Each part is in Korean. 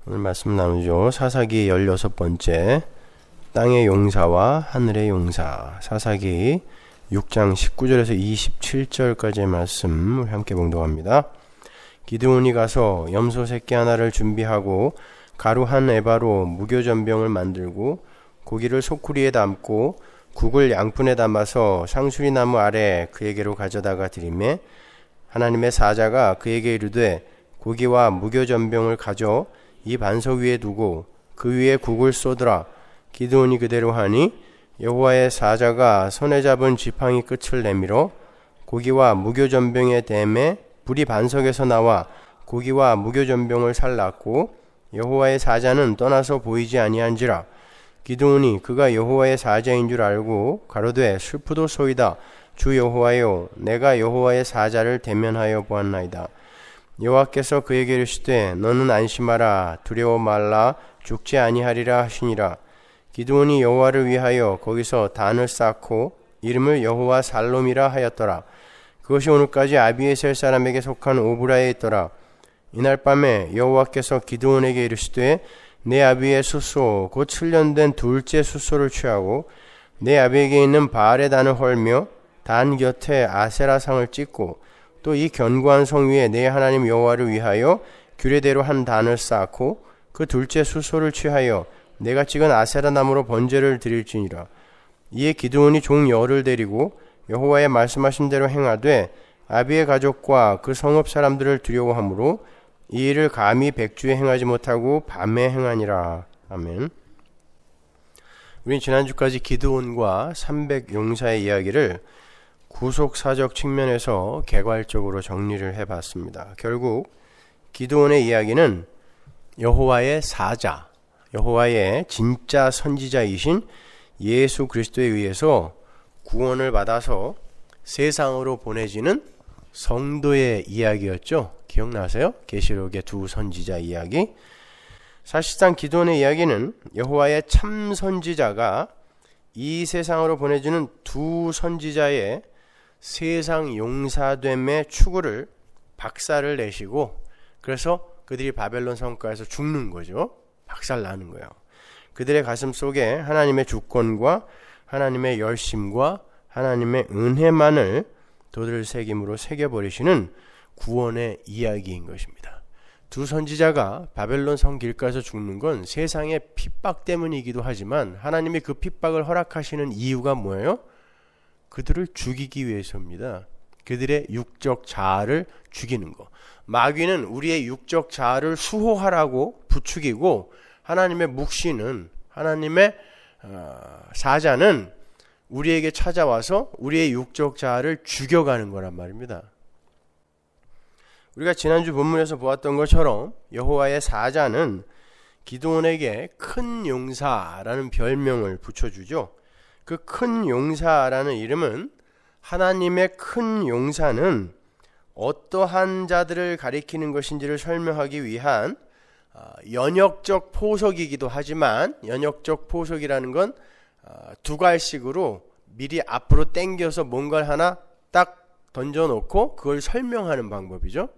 오늘 말씀 나누죠. 사사기 16번째 땅의 용사와 하늘의 용사. 사사기 6장 19절에서 27절까지의 말씀 함께 봉독합니다. 기드온이 가서 염소 새끼 하나를 준비하고 가루 한 에바로 무교전병을 만들고 고기를 소쿠리에 담고 국을 양푼에 담아서 상수리 나무 아래 그에게로 가져다가 드리매 하나님의 사자가 그에게 이르되 고기와 무교전병을 가져 이 반석 위에 두고 그 위에 국을 쏟으라. 기드온이 그대로 하니 여호와의 사자가 손에 잡은 지팡이 끝을 내밀어 고기와 무교전병의 댐에 불이 반석에서 나와 고기와 무교전병을 살랐고 여호와의 사자는 떠나서 보이지 아니한지라. 기드온이 그가 여호와의 사자인 줄 알고 가로되 슬프도소이다. 주 여호와여, 내가 여호와의 사자를 대면하여 보았나이다. 여호와께서 그에게 이르시되 너는 안심하라. 두려워 말라. 죽지 아니하리라 하시니라. 기드온이 여호와를 위하여 거기서 단을 쌓고 이름을 여호와 살롬이라 하였더라. 그것이 오늘까지 아비에셀 사람에게 속한 오브라에 있더라. 이날 밤에 여호와께서 기드온에게 이르시되 내 아비의 숫소 곧 7년 된 둘째 숫소를 취하고 내 아비에게 있는 바알의 단을 헐며 단 곁에 아세라상을 찍고 또 이 견고한 성 위에 내 하나님 여호와를 위하여 규례대로 한 단을 쌓고 그 둘째 숫소를 취하여 내가 찍은 아세라 나무로 번제를 드릴지니라. 이에 기드온이 종 열을 데리고 여호와의 말씀하신 대로 행하되 아비의 가족과 그 성읍 사람들을 두려워하므로 이 일을 감히 백주에 행하지 못하고 밤에 행하니라. 아멘. 우린 지난주까지 기드온과 300용사의 이야기를 구속사적 측면에서 개괄적으로 정리를 해봤습니다. 결국 기드온의 이야기는 여호와의 사자, 여호와의 진짜 선지자이신 예수 그리스도에 의해서 구원을 받아서 세상으로 보내지는 성도의 이야기였죠. 기억나세요? 계시록의 두 선지자 이야기. 사실상 기드온의 이야기는 여호와의 참 선지자가 이 세상으로 보내주는 두 선지자의 세상 용사됨의 추구를 박살을 내시고 그래서 그들이 바벨론 성과에서 죽는 거죠. 박살나는 거예요. 그들의 가슴 속에 하나님의 주권과 하나님의 열심과 하나님의 은혜만을 도들새김으로 새겨버리시는 구원의 이야기인 것입니다. 두 선지자가 바벨론 성 길가에서 죽는 건 세상의 핍박 때문이기도 하지만 하나님이 그 핍박을 허락하시는 이유가 뭐예요? 그들을 죽이기 위해서입니다. 그들의 육적 자아를 죽이는 거. 마귀는 우리의 육적 자아를 수호하라고 부추기고 하나님의 묵시는 하나님의 사자는 우리에게 찾아와서 우리의 육적 자아를 죽여가는 거란 말입니다. 우리가 지난주 본문에서 보았던 것처럼 여호와의 사자는 기드온에게 큰 용사라는 별명을 붙여주죠. 그 큰 용사라는 이름은 하나님의 큰 용사는 어떠한 자들을 가리키는 것인지를 설명하기 위한 연역적 포석이기도 하지만 연역적 포석이라는 건 두 갈씩으로 미리 앞으로 당겨서 뭔가를 하나 딱 던져놓고 그걸 설명하는 방법이죠.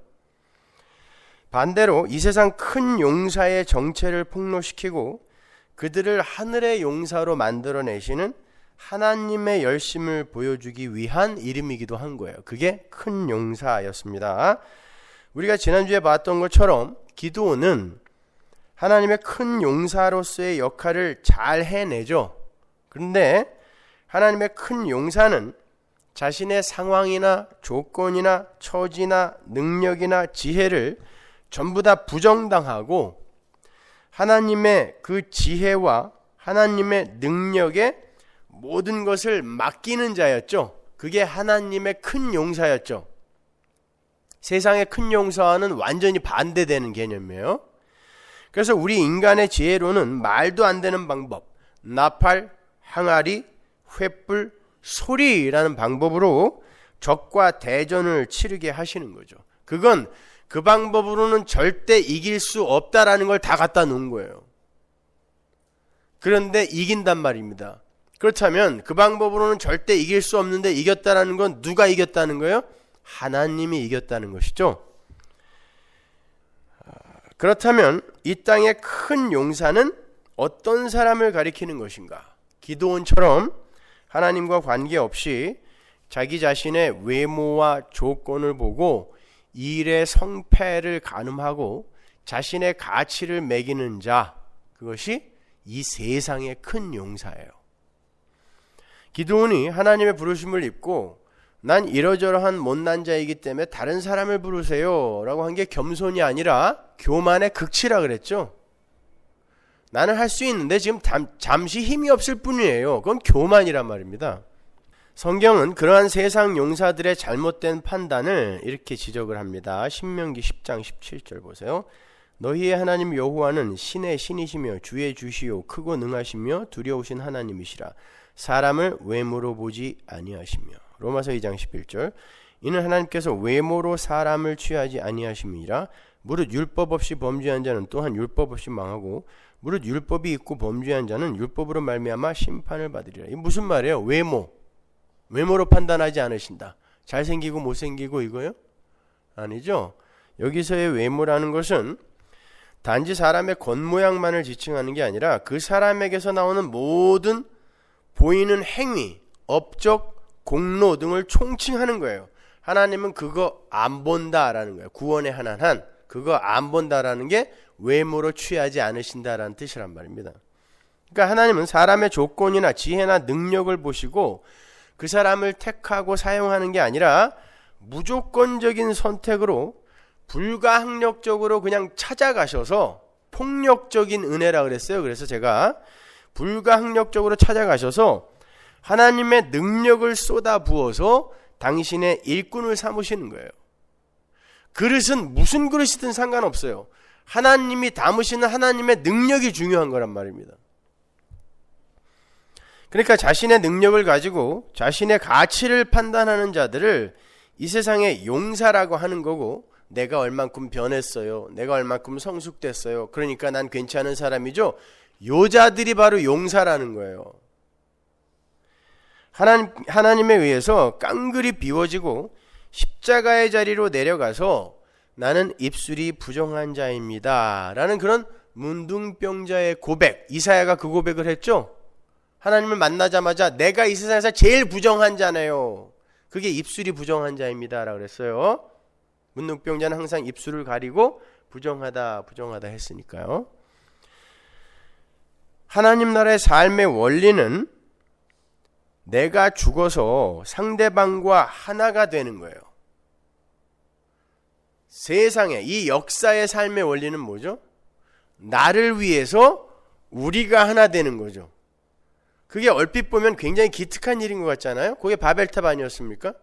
반대로 이 세상 큰 용사의 정체를 폭로시키고 그들을 하늘의 용사로 만들어내시는 하나님의 열심을 보여주기 위한 이름이기도 한 거예요. 그게 큰 용사였습니다. 우리가 지난주에 봤던 것처럼 기드온은 하나님의 큰 용사로서의 역할을 잘 해내죠. 그런데 하나님의 큰 용사는 자신의 상황이나 조건이나 처지나 능력이나 지혜를 전부 다 부정당하고 하나님의 그 지혜와 하나님의 능력에 모든 것을 맡기는 자였죠. 그게 하나님의 큰 용사였죠. 세상의 큰 용사와는 완전히 반대되는 개념이에요. 그래서 우리 인간의 지혜로는 말도 안 되는 방법, 나팔, 항아리, 횃불, 소리라는 방법으로 적과 대전을 치르게 하시는 거죠. 그건 그 방법으로는 절대 이길 수 없다라는 걸 다 갖다 놓은 거예요. 그런데 이긴단 말입니다. 그렇다면 그 방법으로는 절대 이길 수 없는데 이겼다라는 건 누가 이겼다는 거예요? 하나님이 이겼다는 것이죠. 그렇다면 이 땅의 큰 용사는 어떤 사람을 가리키는 것인가? 기드온처럼 하나님과 관계없이 자기 자신의 외모와 조건을 보고 일의 성패를 가늠하고 자신의 가치를 매기는 자, 그것이 이 세상의 큰 용사예요. 기드온이 하나님의 부르심을 입고 난 이러저러한 못난 자이기 때문에 다른 사람을 부르세요 라고 한 게 겸손이 아니라 교만의 극치라 그랬죠. 나는 할 수 있는데 지금 잠시 힘이 없을 뿐이에요. 그건 교만이란 말입니다. 성경은 그러한 세상 용사들의 잘못된 판단을 이렇게 지적을 합니다. 신명기 10장 17절 보세요. 너희의 하나님 여호와는 신의 신이시며 주의 주시요 크고 능하시며 두려우신 하나님이시라. 사람을 외모로 보지 아니하시며. 로마서 2장 11절. 이는 하나님께서 외모로 사람을 취하지 아니하심이라. 무릇 율법 없이 범죄한 자는 또한 율법 없이 망하고 무릇 율법이 있고 범죄한 자는 율법으로 말미암아 심판을 받으리라. 이게 무슨 말이에요? 외모로 판단하지 않으신다. 잘생기고 못생기고 이거요? 아니죠. 여기서의 외모라는 것은 단지 사람의 겉모양만을 지칭하는 게 아니라 그 사람에게서 나오는 모든 보이는 행위, 업적, 공로 등을 총칭하는 거예요. 하나님은 그거 안 본다라는 거예요. 구원의 하나한 그거 안 본다라는 게 외모로 취하지 않으신다라는 뜻이란 말입니다. 그러니까 하나님은 사람의 조건이나 지혜나 능력을 보시고 그 사람을 택하고 사용하는 게 아니라 무조건적인 선택으로 불가항력적으로 그냥 찾아가셔서 폭력적인 은혜라 그랬어요. 그래서 제가 불가항력적으로 찾아가셔서 하나님의 능력을 쏟아부어서 당신의 일꾼을 삼으시는 거예요. 그릇은 무슨 그릇이든 상관없어요. 하나님이 담으시는 하나님의 능력이 중요한 거란 말입니다. 그러니까 자신의 능력을 가지고 자신의 가치를 판단하는 자들을 이 세상의 용사라고 하는 거고, 내가 얼만큼 변했어요, 내가 얼만큼 성숙됐어요, 그러니까 난 괜찮은 사람이죠, 요 자들이 바로 용사라는 거예요. 하나님에 의해서 깡그리 비워지고 십자가의 자리로 내려가서 나는 입술이 부정한 자입니다 라는 그런 문둥병자의 고백, 이사야가 그 고백을 했죠. 하나님을 만나자마자 내가 이 세상에서 제일 부정한 자네요, 그게 입술이 부정한 자입니다 라고 그랬어요. 문둥병자는 항상 입술을 가리고 부정하다 했으니까요. 하나님 나라의 삶의 원리는 내가 죽어서 상대방과 하나가 되는 거예요. 세상에, 이 역사의 삶의 원리는 뭐죠? 나를 위해서 우리가 하나 되는 거죠. 그게 얼핏 보면 굉장히 기특한 일인 것 같잖아요. 그게 바벨탑 아니었습니까?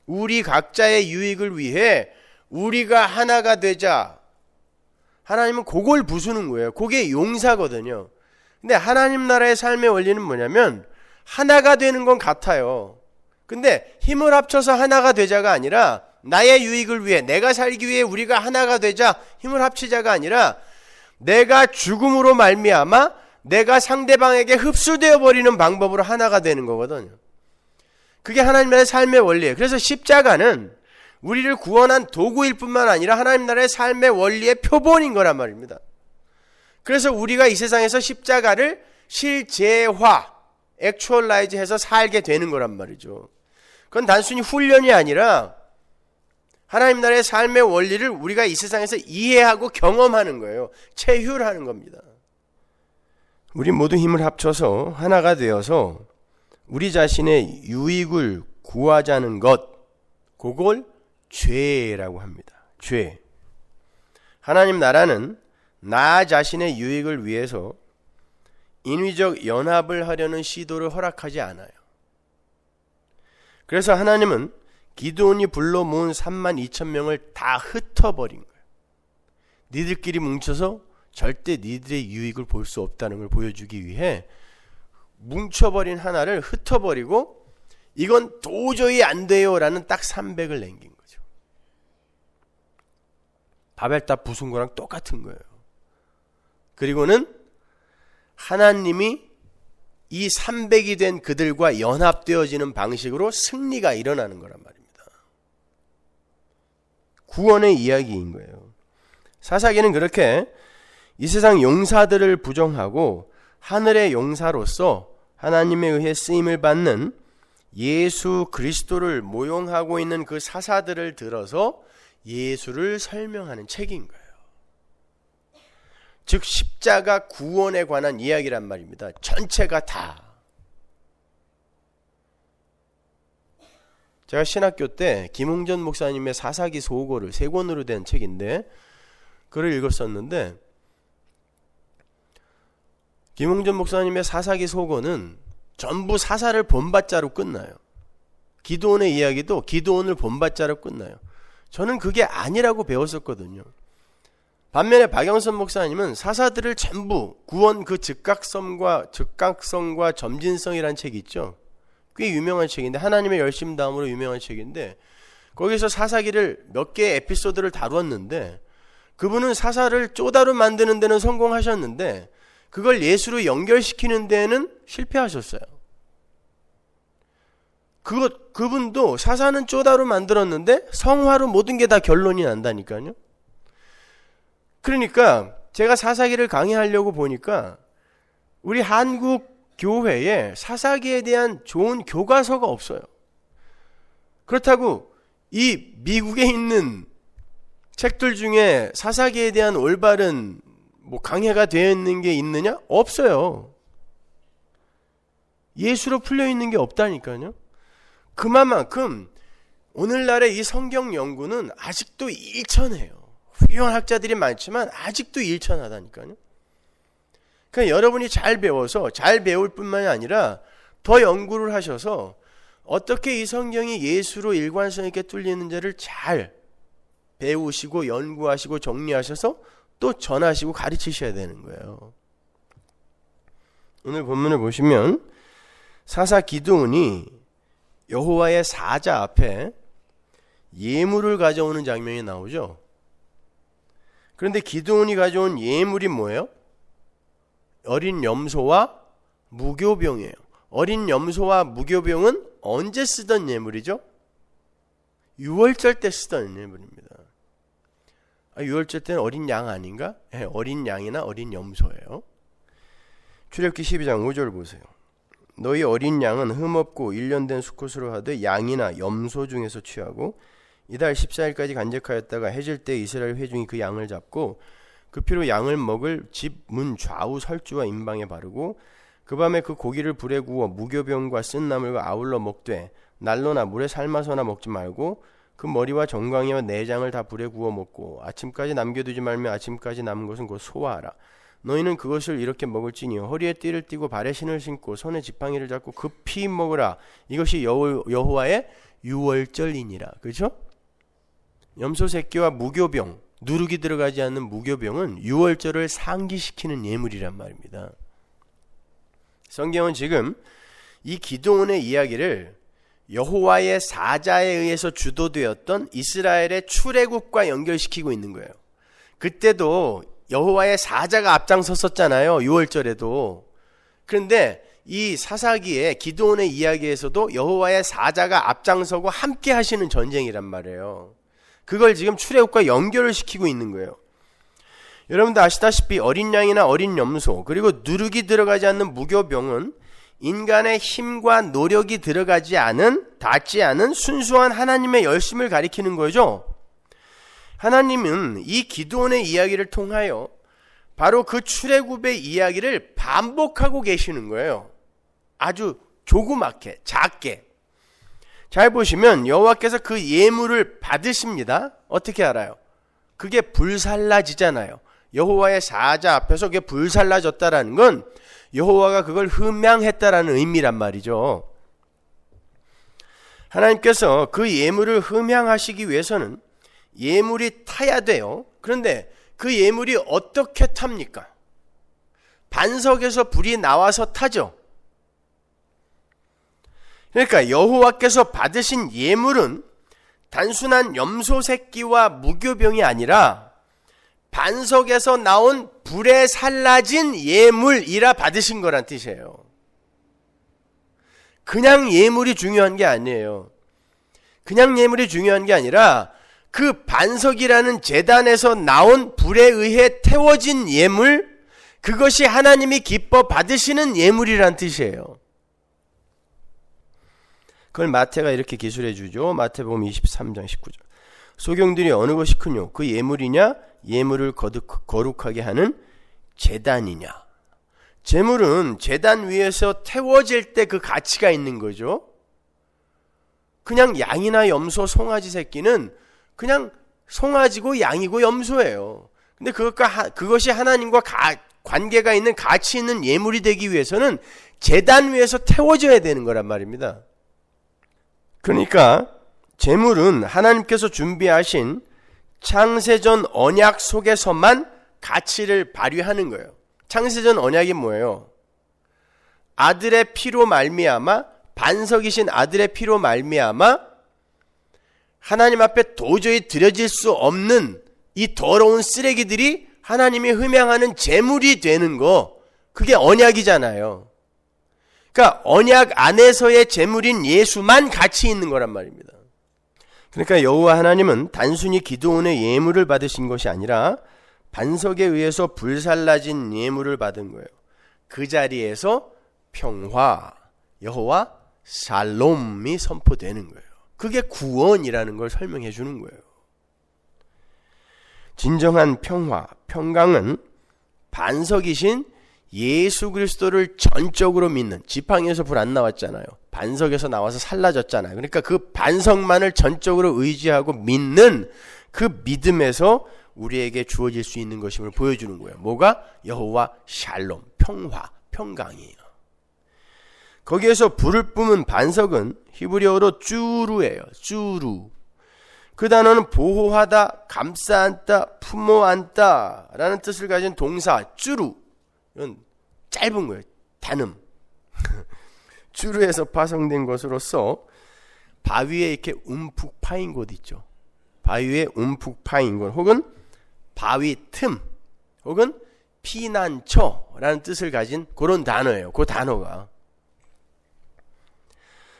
우리 각자의 유익을 위해 우리가 하나가 되자. 하나님은 그걸 부수는 거예요. 그게 용사거든요. 근데 하나님 나라의 삶의 원리는 뭐냐면 하나가 되는 건 같아요. 근데 힘을 합쳐서 하나가 되자가 아니라 나의 유익을 위해, 내가 살기 위해 우리가 하나가 되자, 힘을 합치자가 아니라 내가 죽음으로 말미암아 내가 상대방에게 흡수되어 버리는 방법으로 하나가 되는 거거든요. 그게 하나님 나라의 삶의 원리예요. 그래서 십자가는 우리를 구원한 도구일 뿐만 아니라 하나님 나라의 삶의 원리의 표본인 거란 말입니다. 그래서 우리가 이 세상에서 십자가를 실제화, 액츄얼라이즈 해서 살게 되는 거란 말이죠. 그건 단순히 훈련이 아니라 하나님 나라의 삶의 원리를 우리가 이 세상에서 이해하고 경험하는 거예요. 체휼하는 겁니다. 우리 모두 힘을 합쳐서 하나가 되어서 우리 자신의 유익을 구하자는 것, 그걸 죄라고 합니다. 죄. 하나님 나라는 나 자신의 유익을 위해서 인위적 연합을 하려는 시도를 허락하지 않아요. 그래서 하나님은 기드온이 불러 모은 32,000명을 다 흩어버린 거예요. 니들끼리 뭉쳐서 절대 니들의 유익을 볼 수 없다는 걸 보여주기 위해 뭉쳐버린 하나를 흩어버리고 이건 도저히 안 돼요 라는 딱 300을 남긴 거죠. 바벨탑 부순 거랑 똑같은 거예요. 그리고는 하나님이 이 300이 된 그들과 연합되어지는 방식으로 승리가 일어나는 거란 말입니다. 구원의 이야기인 거예요. 사사기는 그렇게 이 세상 용사들을 부정하고 하늘의 용사로서 하나님에 의해 쓰임을 받는 예수 그리스도를 모용하고 있는 그 사사들을 들어서 예수를 설명하는 책인 거예요. 즉 십자가 구원에 관한 이야기란 말입니다. 전체가 다. 제가 신학교 때 김홍전 목사님의 사사기 소고를 3권으로 된 책인데 그걸 읽었었는데, 김홍전 목사님의 사사기 소고는 전부 사사를 본받자로 끝나요. 기드온의 이야기도 기드온을 본받자로 끝나요. 저는 그게 아니라고 배웠었거든요. 반면에 박영선 목사님은 사사들을 전부 구원 그 즉각성과 점진성이라는 책이 있죠. 꽤 유명한 책인데, 하나님의 열심 다음으로 유명한 책인데, 거기서 사사기를 몇 개의 에피소드를 다루었는데, 그분은 사사를 쪼다로 만드는 데는 성공하셨는데 그걸 예수로 연결시키는 데는 실패하셨어요. 그분도 사사는 쪼다로 만들었는데 성화로 모든 게 다 결론이 난다니까요. 그러니까 제가 사사기를 강의하려고 보니까 우리 한국 교회에 사사기에 대한 좋은 교과서가 없어요. 그렇다고 이 미국에 있는 책들 중에 사사기에 대한 올바른 강해가 되어 있는 게 있느냐? 없어요. 예수로 풀려 있는 게 없다니까요. 그만큼 오늘날의 이 성경 연구는 아직도 일천해요. 훌륭한 학자들이 많지만 아직도 일천하다니까요. 그러니까 여러분이 잘 배워서 잘 배울 뿐만이 아니라 더 연구를 하셔서 어떻게 이 성경이 예수로 일관성 있게 뚫리는지를 잘 배우시고 연구하시고 정리하셔서 또 전하시고 가르치셔야 되는 거예요. 오늘 본문을 보시면 사사 기드온이 여호와의 사자 앞에 예물을 가져오는 장면이 나오죠. 그런데 기드온이 가져온 예물이 뭐예요? 어린 염소와 무교병이에요. 어린 염소와 무교병은 언제 쓰던 예물이죠? 유월절 때 쓰던 예물입니다. 유월절 때는 어린 양 아닌가? 네, 어린 양이나 어린 염소예요. 출애굽기 12장 5절 보세요. 너희 어린 양은 흠없고 1년 된 수컷으로 하되 양이나 염소 중에서 취하고 이달 14일까지 간직하였다가 해질 때 이스라엘 회중이 그 양을 잡고 그 피로 양을 먹을 집 문 좌우 설주와 임방에 바르고 그 밤에 그 고기를 불에 구워 무교병과 쓴 나물과 아울러 먹되 날로나 물에 삶아서나 먹지 말고 그 머리와 정강이와 내장을 다 불에 구워 먹고 아침까지 남겨두지 말며 아침까지 남은 것은 곧 소화하라. 너희는 그것을 이렇게 먹을지니 허리에 띠를 띠고 발에 신을 신고 손에 지팡이를 잡고 급히 먹으라. 이것이 여호와의 유월절이니라. 그렇죠? 염소 새끼와 무교병, 누룩이 들어가지 않는 무교병은 유월절을 상기시키는 예물이란 말입니다. 성경은 지금 이 기드온의 이야기를 여호와의 사자에 의해서 주도되었던 이스라엘의 출애굽과 연결시키고 있는 거예요. 그때도 여호와의 사자가 앞장섰었잖아요. 유월절에도. 그런데 이 사사기에 기드온의 이야기에서도 여호와의 사자가 앞장서고 함께 하시는 전쟁이란 말이에요. 그걸 지금 출애굽과 연결을 시키고 있는 거예요. 여러분도 아시다시피 어린 양이나 어린 염소 그리고 누룩이 들어가지 않는 무교병은 인간의 힘과 노력이 들어가지 않은, 닿지 않은 순수한 하나님의 열심을 가리키는 거죠. 하나님은 이 기드온의 이야기를 통하여 바로 그 출애굽의 이야기를 반복하고 계시는 거예요. 아주 조그맣게, 작게. 잘 보시면 여호와께서 그 예물을 받으십니다. 어떻게 알아요? 그게 불살라지잖아요. 여호와의 사자 앞에서 그게 불살라졌다라는 건 여호와가 그걸 흠양했다라는 의미란 말이죠. 하나님께서 그 예물을 흠양하시기 위해서는 예물이 타야 돼요. 그런데 그 예물이 어떻게 탑니까? 반석에서 불이 나와서 타죠. 그러니까 여호와께서 받으신 예물은 단순한 염소 새끼와 무교병이 아니라 반석에서 나온 불에 살라진 예물이라 받으신 거란 뜻이에요. 그냥 예물이 중요한 게 아니에요. 그냥 예물이 중요한 게 아니라 그 반석이라는 제단에서 나온 불에 의해 태워진 예물, 그것이 하나님이 기뻐 받으시는 예물이란 뜻이에요. 그걸 마태가 이렇게 기술해 주죠. 마태복음 23장 19절. 소경들이 어느 것이 크뇨? 그 예물이냐? 예물을 거룩하게 하는 제단이냐? 제물은 제단 위에서 태워질 때 그 가치가 있는 거죠. 그냥 양이나 염소, 송아지 새끼는 그냥 송아지고 양이고 염소예요. 근데 그것이 하나님과 관계가 있는 가치 있는 예물이 되기 위해서는 제단 위에서 태워져야 되는 거란 말입니다. 그러니까 제물은 하나님께서 준비하신 창세전 언약 속에서만 가치를 발휘하는 거예요. 창세전 언약이 뭐예요? 아들의 피로 말미암아, 반석이신 아들의 피로 말미암아 하나님 앞에 도저히 드려질 수 없는 이 더러운 쓰레기들이 하나님이 흠양하는 제물이 되는 거, 그게 언약이잖아요. 그러니까 언약 안에서의 제물인 예수만 가치 있는 거란 말입니다. 그러니까 여호와 하나님은 단순히 기드온의 예물을 받으신 것이 아니라 반석에 의해서 불살라진 예물을 받은 거예요. 그 자리에서 평화, 여호와 샬롬이 선포되는 거예요. 그게 구원이라는 걸 설명해 주는 거예요. 진정한 평화, 평강은 반석이신 예수 그리스도를 전적으로 믿는, 지팡이에서 불 안 나왔잖아요. 반석에서 나와서 살라졌잖아요. 그러니까 그 반석만을 전적으로 의지하고 믿는 그 믿음에서 우리에게 주어질 수 있는 것임을 보여주는 거예요. 뭐가? 여호와 샬롬, 평화, 평강이에요. 거기에서 불을 뿜은 반석은 히브리어로 쭈루예요. 쭈루. 그 단어는 보호하다, 감싸안다, 품어안다 라는 뜻을 가진 동사 쭈루. 이건 짧은 거예요. 단음. 쭈루에서 파생된 것으로서 바위에 이렇게 움푹 파인 곳 있죠. 바위에 움푹 파인 곳, 혹은 바위 틈, 혹은 피난처라는 뜻을 가진 그런 단어예요. 그 단어가.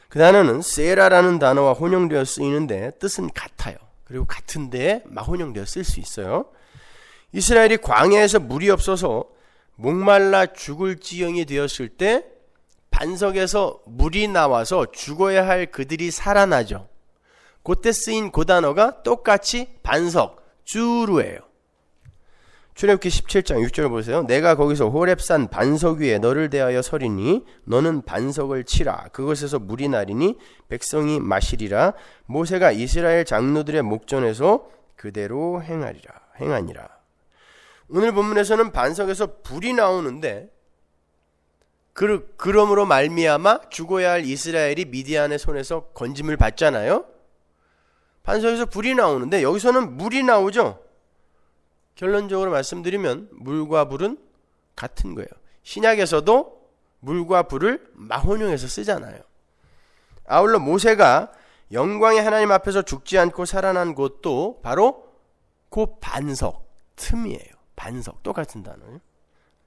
그 단어는 세라라는 단어와 혼용되어 쓰이는데 뜻은 같아요. 그리고 같은데 막 혼용되어 쓸 수 있어요. 이스라엘이 광야에서 물이 없어서 목말라 죽을 지경이 되었을 때 반석에서 물이 나와서 죽어야 할 그들이 살아나죠. 그때 쓰인 그 단어가 똑같이 반석, 쭈루예요. 출애굽기 17장 6절 보세요. 내가 거기서 호렙산 반석 위에 너를 대하여 서리니 너는 반석을 치라. 그것에서 물이 나리니 백성이 마시리라. 모세가 이스라엘 장로들의 목전에서 그대로 행하니라. 오늘 본문에서는 반석에서 불이 나오는데 그러므로 말미암아 죽어야 할 이스라엘이 미디안의 손에서 건짐을 받잖아요. 반석에서 불이 나오는데 여기서는 물이 나오죠. 결론적으로 말씀드리면 물과 불은 같은 거예요. 신약에서도 물과 불을 마혼용해서 쓰잖아요. 아울러 모세가 영광의 하나님 앞에서 죽지 않고 살아난 곳도 바로 그 반석 틈이에요. 반석, 똑같은 단어예요.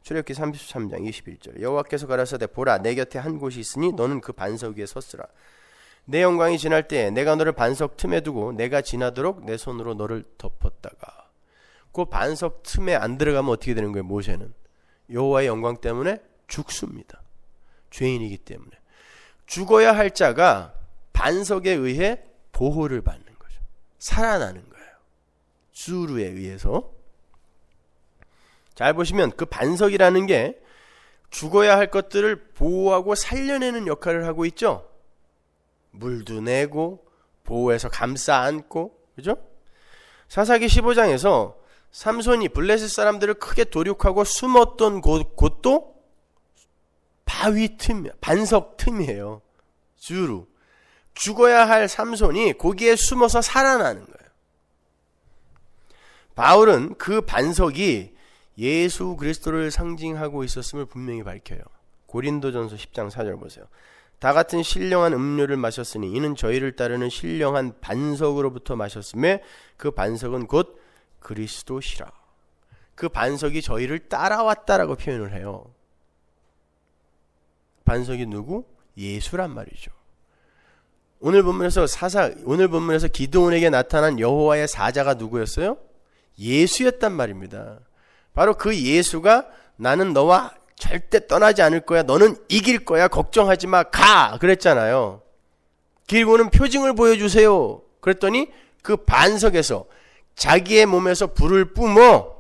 출애굽기 33장 21절. 여호와께서 가라사대 보라 내 곁에 한 곳이 있으니 너는 그 반석 위에 섰으라. 내 영광이 지날 때에 내가 너를 반석 틈에 두고 내가 지나도록 내 손으로 너를 덮었다가. 그 반석 틈에 안 들어가면 어떻게 되는 거예요? 모세는 여호와의 영광 때문에 죽습니다. 죄인이기 때문에. 죽어야 할 자가 반석에 의해 보호를 받는 거죠. 살아나는 거예요. 수루에 의해서. 잘 보시면 그 반석이라는 게 죽어야 할 것들을 보호하고 살려내는 역할을 하고 있죠. 물도 내고 보호해서 감싸 안고, 그죠? 사사기 15장에서 삼손이 블레셋 사람들을 크게 도륙하고 숨었던 곳도 바위 틈, 반석 틈이에요. 주루. 죽어야 할 삼손이 거기에 숨어서 살아나는 거예요. 바울은 그 반석이 예수 그리스도를 상징하고 있었음을 분명히 밝혀요. 고린도전서 10장 4절 보세요. 다 같은 신령한 음료를 마셨으니 이는 저희를 따르는 신령한 반석으로부터 마셨음에 그 반석은 곧 그리스도시라. 그 반석이 저희를 따라왔다라고 표현을 해요. 반석이 누구? 예수란 말이죠. 오늘 본문에서 기드온에게 나타난 여호와의 사자가 누구였어요? 예수였단 말입니다. 바로 그 예수가 나는 너와 절대 떠나지 않을 거야. 너는 이길 거야. 걱정하지 마. 가! 그랬잖아요. 그리고는 표징을 보여주세요. 그랬더니 그 반석에서 자기의 몸에서 불을 뿜어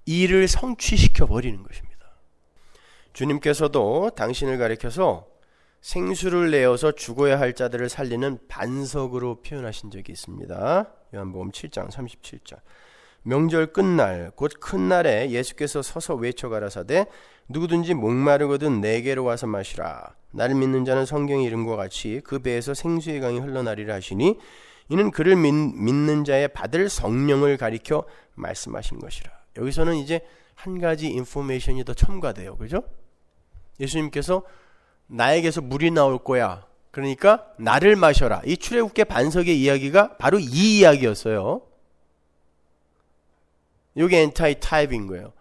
이를 성취시켜 버리는 것입니다. 주님께서도 당신을 가리켜서 생수를 내어서 죽어야 할 자들을 살리는 반석으로 표현하신 적이 있습니다. 요한복음 7장 37절. 명절 끝날 곧 큰 날에 예수께서 서서 외쳐 가라사대 누구든지 목마르거든 내게로 와서 마시라. 나를 믿는 자는 성경의 이름과 같이 그 배에서 생수의 강이 흘러나리라 하시니 이는 그를 믿는 자의 받을 성령을 가리켜 말씀하신 것이라. 여기서는 이제 한 가지 인포메이션이 더 첨가돼요. 그죠? 예수님께서 나에게서 물이 나올 거야. 그러니까 나를 마셔라. 이 출애굽기 반석의 이야기가 바로 이 이야기였어요. 이게 엔타이 타입인 거예요.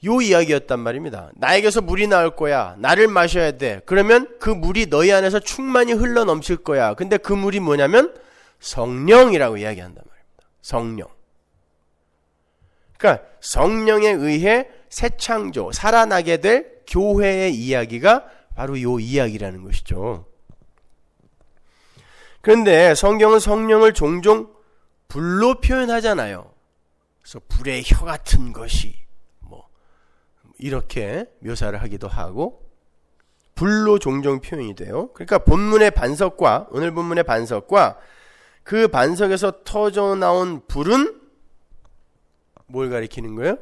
요 이야기였단 말입니다. 나에게서 물이 나올 거야. 나를 마셔야 돼. 그러면 그 물이 너희 안에서 충만히 흘러 넘칠 거야. 근데 그 물이 뭐냐면 성령이라고 이야기한단 말입니다. 성령. 그러니까 성령에 의해 새 창조, 살아나게 될 교회의 이야기가 바로 요 이야기라는 것이죠. 그런데 성경은 성령을 종종 불로 표현하잖아요. 그래서 불의 혀 같은 것이 이렇게 묘사를 하기도 하고 불로 종종 표현이 돼요. 그러니까 본문의 반석과 오늘 본문의 반석과 그 반석에서 터져 나온 불은 뭘 가리키는 거예요?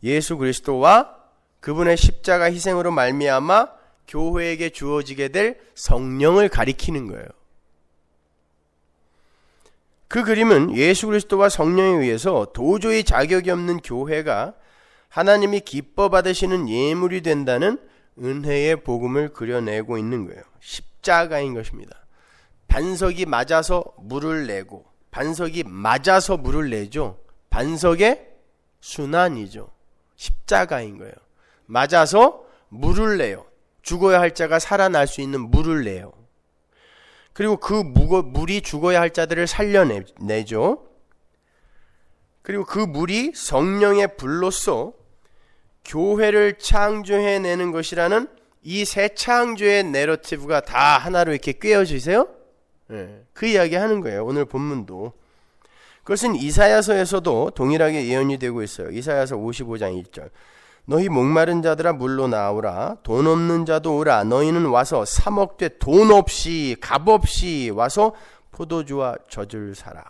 예수 그리스도와 그분의 십자가 희생으로 말미암아 교회에게 주어지게 될 성령을 가리키는 거예요. 그 그림은 예수 그리스도와 성령에 의해서 도저히 자격이 없는 교회가 하나님이 기뻐 받으시는 예물이 된다는 은혜의 복음을 그려내고 있는 거예요. 십자가인 것입니다. 반석이 맞아서 물을 내고 반석이 맞아서 물을 내죠. 반석의 순환이죠. 십자가인 거예요. 맞아서 물을 내요. 죽어야 할 자가 살아날 수 있는 물을 내요. 그리고 그 물이 죽어야 할 자들을 살려내죠. 그리고 그 물이 성령의 불로서 교회를 창조해내는 것이라는 이 새 창조의 내러티브가 다 하나로 이렇게 꿰어지세요? 그 이야기 하는 거예요. 오늘 본문도. 그것은 이사야서에서도 동일하게 예언이 되고 있어요. 이사야서 55장 1절. 너희 목마른 자들아 물로 나오라. 돈 없는 자도 오라. 너희는 와서 사 먹되 돈 없이 값 없이 와서 포도주와 젖을 사라.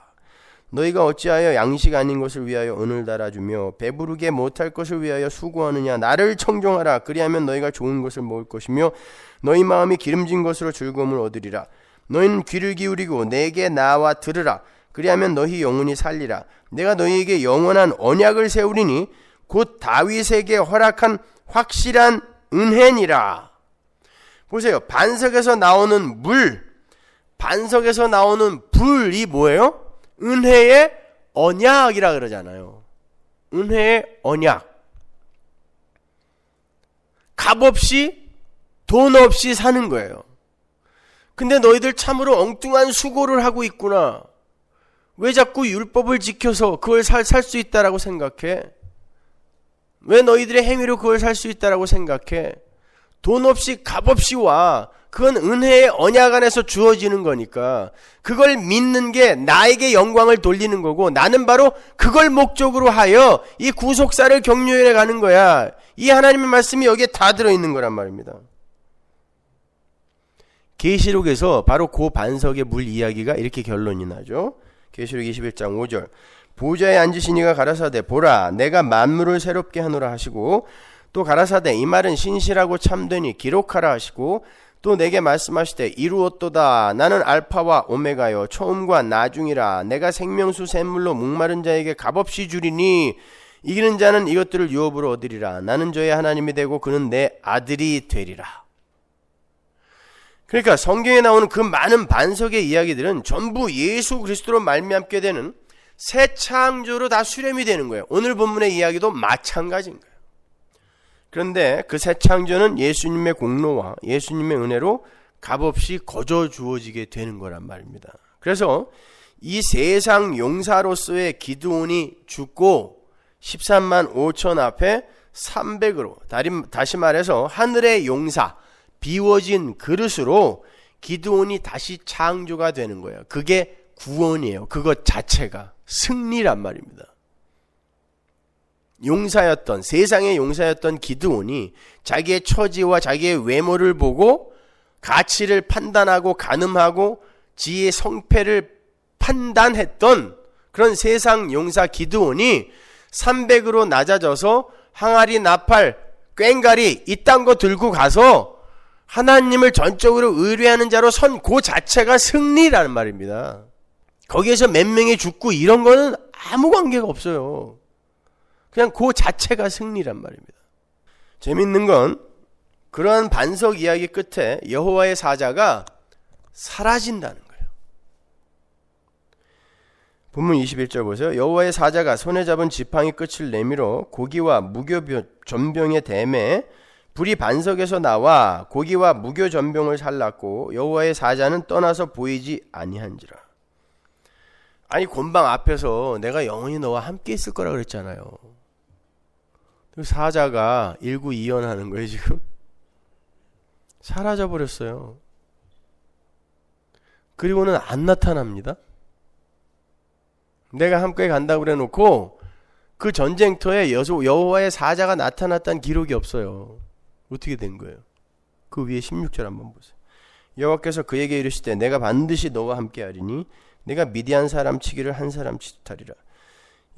너희가 어찌하여 양식 아닌 것을 위하여 은을 달아주며 배부르게 못할 것을 위하여 수고하느냐. 나를 청종하라. 그리하면 너희가 좋은 것을 먹을 것이며 너희 마음이 기름진 것으로 즐거움을 얻으리라. 너희는 귀를 기울이고 내게 나와 들으라. 그리하면 너희 영혼이 살리라. 내가 너희에게 영원한 언약을 세우리니 곧 다윗에게 허락한 확실한 은혜니라. 보세요. 반석에서 나오는 물, 반석에서 나오는 불이 뭐예요? 은혜의 언약이라 그러잖아요. 은혜의 언약. 값 없이 돈 없이 사는 거예요. 근데 너희들 참으로 엉뚱한 수고를 하고 있구나. 왜 자꾸 율법을 지켜서 그걸 살 수 있다라고 생각해? 왜 너희들의 행위로 그걸 살 수 있다라고 생각해? 돈 없이 값 없이 와. 그건 은혜의 언약 안에서 주어지는 거니까 그걸 믿는 게 나에게 영광을 돌리는 거고 나는 바로 그걸 목적으로 하여 이 구속사를 격려해 가는 거야. 이 하나님의 말씀이 여기에 다 들어있는 거란 말입니다. 계시록에서 바로 그 반석의 물 이야기가 이렇게 결론이 나죠. 계시록 21장 5절. 보좌에 앉으신 이가 가라사대 보라 내가 만물을 새롭게 하노라 하시고 또 가라사대 이 말은 신실하고 참되니 기록하라 하시고 또 내게 말씀하시되 이루었도다. 나는 알파와 오메가요 처음과 나중이라. 내가 생명수 샘물로 목마른 자에게 값없이 주리니 이기는 자는 이것들을 유업으로 얻으리라. 나는 저의 하나님이 되고 그는 내 아들이 되리라. 그러니까 성경에 나오는 그 많은 반석의 이야기들은 전부 예수 그리스도로 말미암게 되는 새 창조로 다 수렴이 되는 거예요. 오늘 본문의 이야기도 마찬가지인 거예요. 그런데 그 새 창조는 예수님의 공로와 예수님의 은혜로 값없이 거저 주어지게 되는 거란 말입니다. 그래서 이 세상 용사로서의 기드온이 죽고 13만 5천 앞에 300으로, 다시 말해서 하늘의 용사, 비워진 그릇으로 기드온이 다시 창조가 되는 거예요. 그게 구원이에요. 그것 자체가 승리란 말입니다. 용사였던, 세상의 용사였던 기드온이 자기의 처지와 자기의 외모를 보고 가치를 판단하고 가늠하고 지혜의 성패를 판단했던 그런 세상 용사 기드온이 300으로 낮아져서 항아리, 나팔, 꽹가리 이딴 거 들고 가서 하나님을 전적으로 의뢰하는 자로 선 그 자체가 승리라는 말입니다. 거기에서 몇 명이 죽고 이런 거는 아무 관계가 없어요. 그냥 그 자체가 승리란 말입니다. 재밌는 건 그러한 반석 이야기 끝에 여호와의 사자가 사라진다는 거예요. 본문 21절 보세요. 여호와의 사자가 손에 잡은 지팡이 끝을 내밀어 고기와 무교 전병의 댐에 불이 반석에서 나와 고기와 무교 전병을 살랐고 여호와의 사자는 떠나서 보이지 아니한지라. 아니 곤방 앞에서 내가 영원히 너와 함께 있을 거라 그랬잖아요. 사자가 일구이연하는 거예요. 지금 사라져 버렸어요. 그리고는 안 나타납니다. 내가 함께 간다고 그래 놓고 그 전쟁터에 여호와의 사자가 나타났다는 기록이 없어요. 어떻게 된 거예요? 그 위에 16절 한번 보세요. 여호와께서 그에게 이르시되 내가 반드시 너와 함께 하리니 내가 미디안 사람 치기를 한 사람 치듯하리라.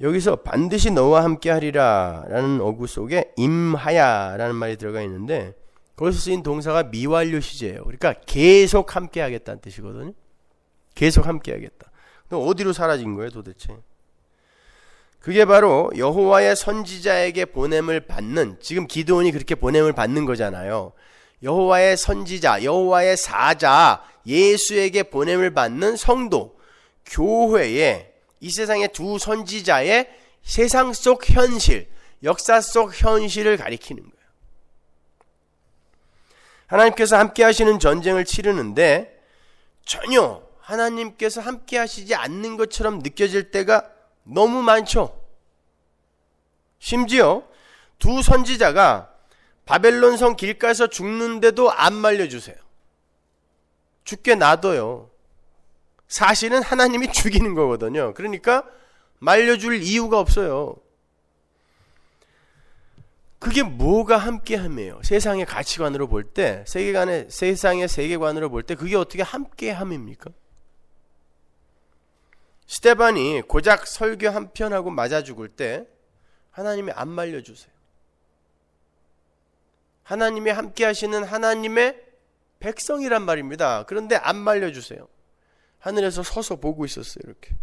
여기서 반드시 너와 함께 하리라 라는 어구 속에 임하야 라는 말이 들어가 있는데 거기서 쓰인 동사가 미완료 시제예요. 그러니까 계속 함께 하겠다는 뜻이거든요. 계속 함께 하겠다. 그럼 어디로 사라진 거예요 도대체? 그게 바로 여호와의 선지자에게 보냄을 받는, 지금 기드온이 그렇게 보냄을 받는 거잖아요. 여호와의 선지자, 여호와의 사자 예수에게 보냄을 받는 성도, 교회에 이 세상의 두 선지자의 세상 속 현실, 역사 속 현실을 가리키는 거예요. 하나님께서 함께 하시는 전쟁을 치르는데 전혀 하나님께서 함께 하시지 않는 것처럼 느껴질 때가 너무 많죠. 심지어 두 선지자가 바벨론 성 길가에서 죽는데도 안 말려주세요. 죽게 놔둬요. 사실은 하나님이 죽이는 거거든요. 그러니까 말려줄 이유가 없어요. 그게 뭐가 함께함이에요? 세상의 가치관으로 볼 때, 세상의 세계관으로 볼 때 그게 어떻게 함께함입니까? 스데반이 고작 설교 한 편하고 맞아 죽을 때 하나님이 안 말려주세요. 하나님이 함께 하시는 하나님의 백성이란 말입니다. 그런데 안 말려주세요. 하늘에서 서서 보고 있었어요. 이렇게.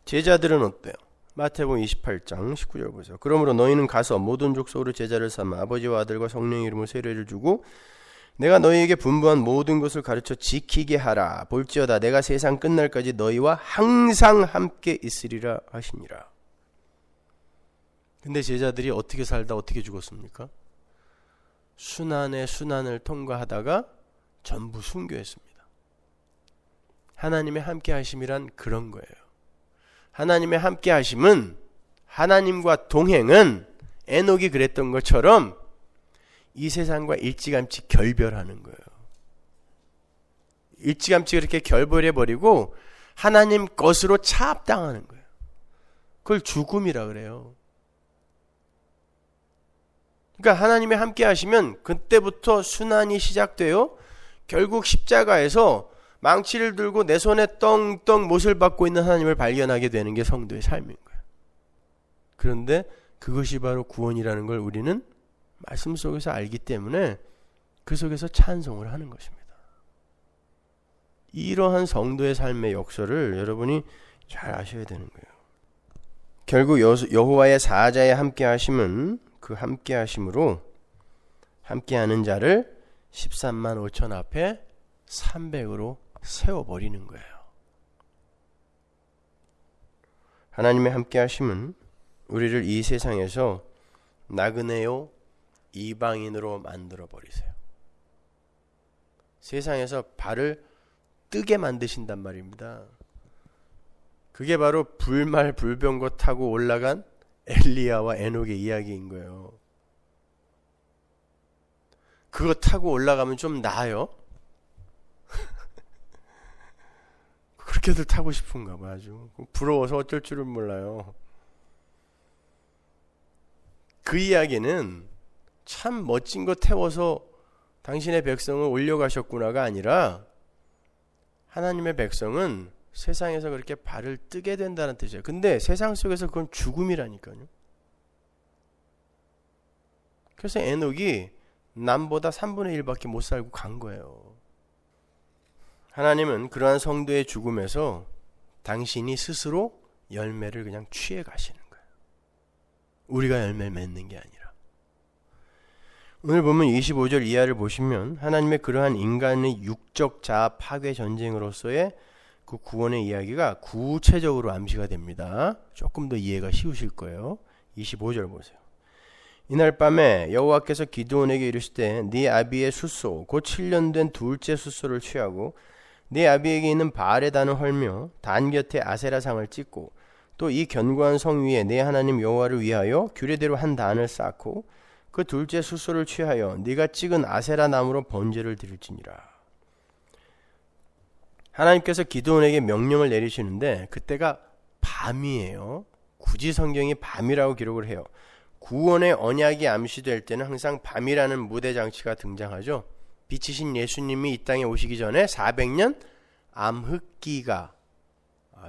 제자들은 어때요? 마태복음 28장 19절 보세요. 그러므로 너희는 가서 모든 족속으로 제자를 삼아 아버지와 아들과 성령의 이름으로 세례를 주고 내가 너희에게 분부한 모든 것을 가르쳐 지키게 하라. 볼지어다 내가 세상 끝날까지 너희와 항상 함께 있으리라 하시니라. 근데 제자들이 어떻게 살다 어떻게 죽었습니까? 순환의 순환을 통과하다가 전부 순교했습니다. 하나님의 함께 하심이란 그런 거예요. 하나님의 함께 하심은, 하나님과 동행은 에녹이 그랬던 것처럼 이 세상과 일찌감치 결별하는 거예요. 일찌감치 그렇게 결별해버리고 하나님 것으로 차압당하는 거예요. 그걸 죽음이라 그래요. 그러니까 하나님이 함께 하시면 그때부터 순환이 시작돼요. 결국 십자가에서 망치를 들고 내 손에 떵떵 못을 받고 있는 하나님을 발견하게 되는 게 성도의 삶인 거예요. 그런데 그것이 바로 구원이라는 걸 우리는 말씀 속에서 알기 때문에 그 속에서 찬송을 하는 것입니다. 이러한 성도의 삶의 역사를 여러분이 잘 아셔야 되는 거예요. 결국 여호와의 사자의 함께 하심은 그 함께 하심으로 함께하는 자를 13만 5천 앞에 300으로 세워버리는 거예요. 하나님의 함께 하심은 우리를 이 세상에서 나그네요, 이방인으로 만들어 버리세요. 세상에서 발을 뜨게 만드신단 말입니다. 그게 바로 불말 불병거 타고 올라간 엘리야와 에녹의 이야기인 거예요. 그거 타고 올라가면 좀 나아요? 그렇게들 타고 싶은가 봐. 아주 부러워서 어쩔 줄은 몰라요. 그 이야기는 참 멋진 거 태워서 당신의 백성을 올려가셨구나가 아니라 하나님의 백성은 세상에서 그렇게 발을 뜨게 된다는 뜻이에요. 근데 세상 속에서 그건 죽음이라니까요. 그래서 에녹이 남보다 3분의 1밖에 못 살고 간 거예요. 하나님은 그러한 성도의 죽음에서 당신이 스스로 열매를 그냥 취해 가시는 거예요. 우리가 열매를 맺는 게 아니라. 오늘 보면 25절 이하를 보시면 하나님의 그러한 인간의 육적 자아 파괴 전쟁으로서의 그 구원의 이야기가 구체적으로 암시가 됩니다. 조금 더 이해가 쉬우실 거예요. 25절 보세요. 이날 밤에 여호와께서 기드온에게 이르시되 네 아비의 숫소 곧 7년 된 둘째 숫소를 취하고 네 아비에게 있는 바알의 단을 헐며 단 곁에 아세라상을 찍고 또 이 견고한 성 위에 네 하나님 여호와를 위하여 규례대로 한 단을 쌓고 그 둘째 숫소를 취하여 네가 찍은 아세라 나무로 번제를 드릴지니라. 하나님께서 기드온에게 명령을 내리시는데 그때가 밤이에요. 굳이 성경이 밤이라고 기록을 해요. 구원의 언약이 암시될 때는 항상 밤이라는 무대 장치가 등장하죠. 빛이신 예수님이 이 땅에 오시기 전에 400년 암흑기가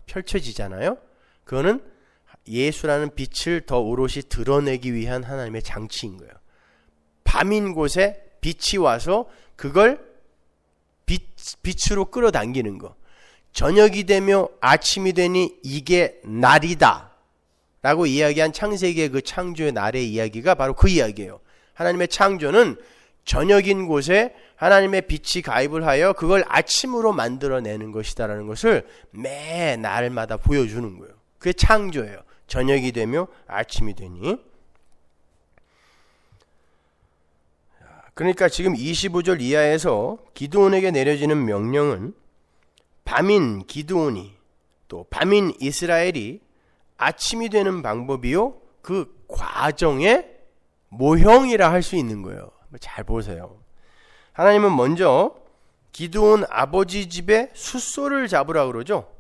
펼쳐지잖아요. 그거는 예수라는 빛을 더 오롯이 드러내기 위한 하나님의 장치인 거예요. 밤인 곳에 빛이 와서 그걸 빛으로 끌어당기는 거. 저녁이 되며 아침이 되니 이게 날이다 라고 이야기한 창세기의 그 창조의 날의 이야기가 바로 그 이야기예요. 하나님의 창조는 저녁인 곳에 하나님의 빛이 가입을 하여 그걸 아침으로 만들어내는 것이다라는 것을 매 날마다 보여주는 거예요. 그게 창조예요. 저녁이 되며 아침이 되니. 그러니까 지금 25절 이하에서 기드온에게 내려지는 명령은 밤인 기드온이 또 밤인 이스라엘이 아침이 되는 방법이요 그 과정의 모형이라 할 수 있는 거예요. 잘 보세요. 하나님은 먼저 기드온 아버지 집에 숫소를 잡으라 그러죠.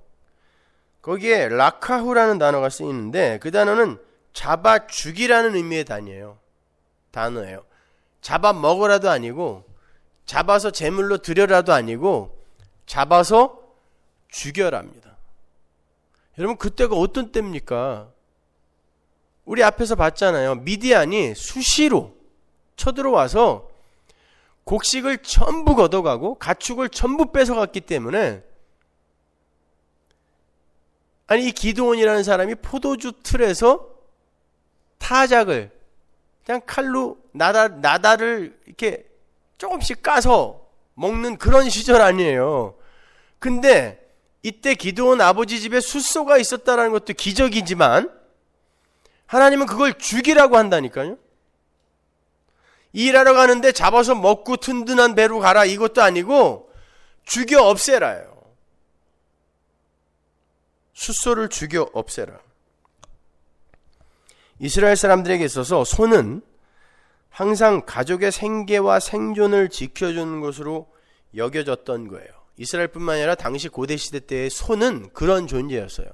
거기에 라카후라는 단어가 쓰이는데 그 단어는 잡아 죽이라는 의미의 단어예요. 잡아 먹으라도 아니고 잡아서 제물로 드려라도 아니고 잡아서 죽여랍니다. 여러분 그때가 어떤 때입니까? 우리 앞에서 봤잖아요. 미디안이 수시로 쳐들어와서 곡식을 전부 걷어가고 가축을 전부 뺏어갔기 때문에 이 기드온이라는 사람이 포도주 틀에서 타작을 그냥 칼로 나다를 이렇게 조금씩 까서 먹는 그런 시절 아니에요. 근데 이때 기드온 아버지 집에 숫소가 있었다는 것도 기적이지만 하나님은 그걸 죽이라고 한다니까요. 일하러 가는데 잡아서 먹고 튼튼한 배로 가라 이것도 아니고 죽여 없애라요. 숫소를 죽여 없애라. 이스라엘 사람들에게 있어서 소는 항상 가족의 생계와 생존을 지켜주는 것으로 여겨졌던 거예요. 이스라엘뿐만 아니라 당시 고대시대 때의 소는 그런 존재였어요.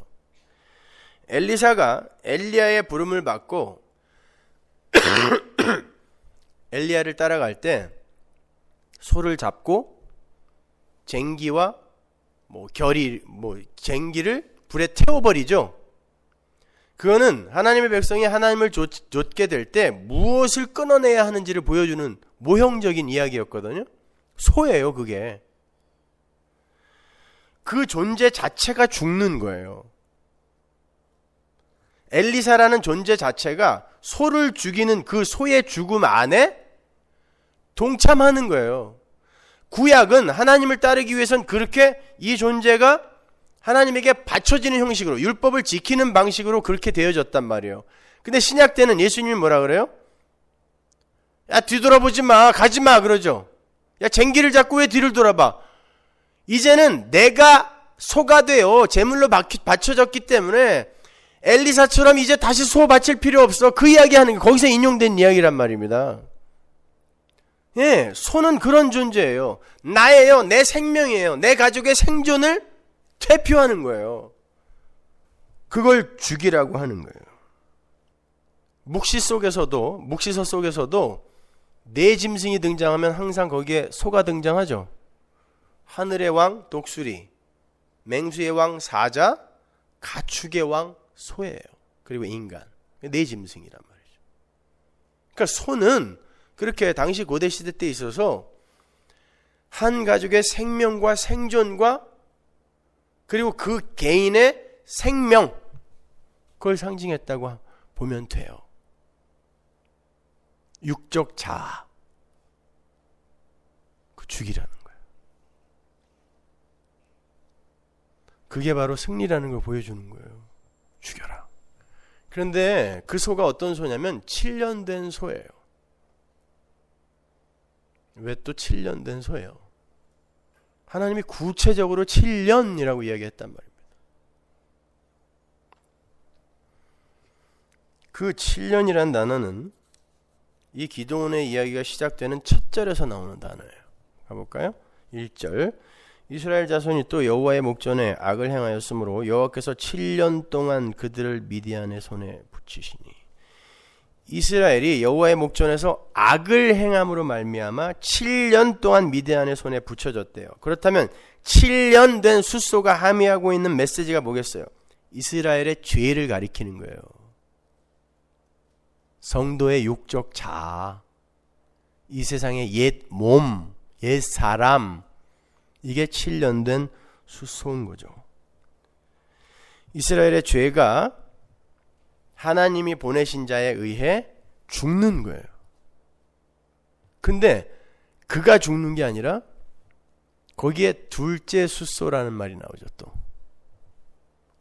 엘리사가 엘리야의 부름을 받고 엘리야를 따라갈 소를 잡고 쟁기와 쟁기를 불에 태워버리죠. 그거는 하나님의 백성이 하나님을 좇게 될 때 무엇을 끊어내야 하는지를 보여주는 모형적인 이야기였거든요. 소예요, 그게. 그 존재 자체가 죽는 거예요. 엘리사라는 존재 자체가 소를 죽이는 그 소의 죽음 안에 동참하는 거예요. 구약은 하나님을 따르기 위해선 그렇게 이 존재가 하나님에게 바쳐지는 형식으로 율법을 지키는 방식으로 그렇게 되어졌단 말이에요. 근데 신약 때는 예수님이 뭐라 그래요? 야, 뒤돌아보지 마, 가지 마, 그러죠. 야, 쟁기를 잡고 왜 뒤를 돌아봐? 이제는 내가 소가 되어 제물로 바쳐졌기 때문에 엘리사처럼 이제 다시 소 바칠 필요 없어. 그 이야기 하는 게 거기서 인용된 이야기란 말입니다. 예, 소는 그런 존재예요. 나예요. 내 생명이에요. 내 가족의 생존을 대표하는 거예요. 그걸 죽이라고 하는 거예요. 묵시서 속에서도 네 짐승이 등장하면 항상 거기에 소가 등장하죠. 하늘의 왕 독수리, 맹수의 왕 사자, 가축의 왕 소예요. 그리고 인간. 네 짐승이란 말이죠. 그러니까 소는 그렇게 당시 고대 시대 때 있어서 한 가족의 생명과 생존과 그리고 그 개인의 생명, 그걸 상징했다고 보면 돼요. 육적 자아, 그 죽이라는 거예요. 그게 바로 승리라는 걸 보여주는 거예요. 죽여라. 그런데 그 소가 어떤 소냐면 7년 된 소예요. 왜 또 7년 된 소예요? 하나님이 구체적으로 7년이라고 이야기했단 말입니다. 그 7년이란 단어는 이 기도원의 이야기가 시작되는 첫 절에서 나오는 단어예요. 가볼까요? 1절. 이스라엘 자손이 또 여호와의 목전에 악을 행하였으므로 여호와께서 7년 동안 그들을 미디안의 손에 붙이시니. 이스라엘이 여호와의 목전에서 악을 행함으로 말미암아 7년 동안 미디안의 손에 붙여졌대요. 그렇다면 7년 된 숫소가 함의하고 있는 메시지가 뭐겠어요? 이스라엘의 죄를 가리키는 거예요. 성도의 육적 자아, 이 세상의 옛 몸, 옛 사람, 이게 7년 된 숫소인 거죠. 이스라엘의 죄가 하나님이 보내신 자에 의해 죽는 거예요. 근데 그가 죽는 게 아니라 거기에 둘째 숫소라는 말이 나오죠. 또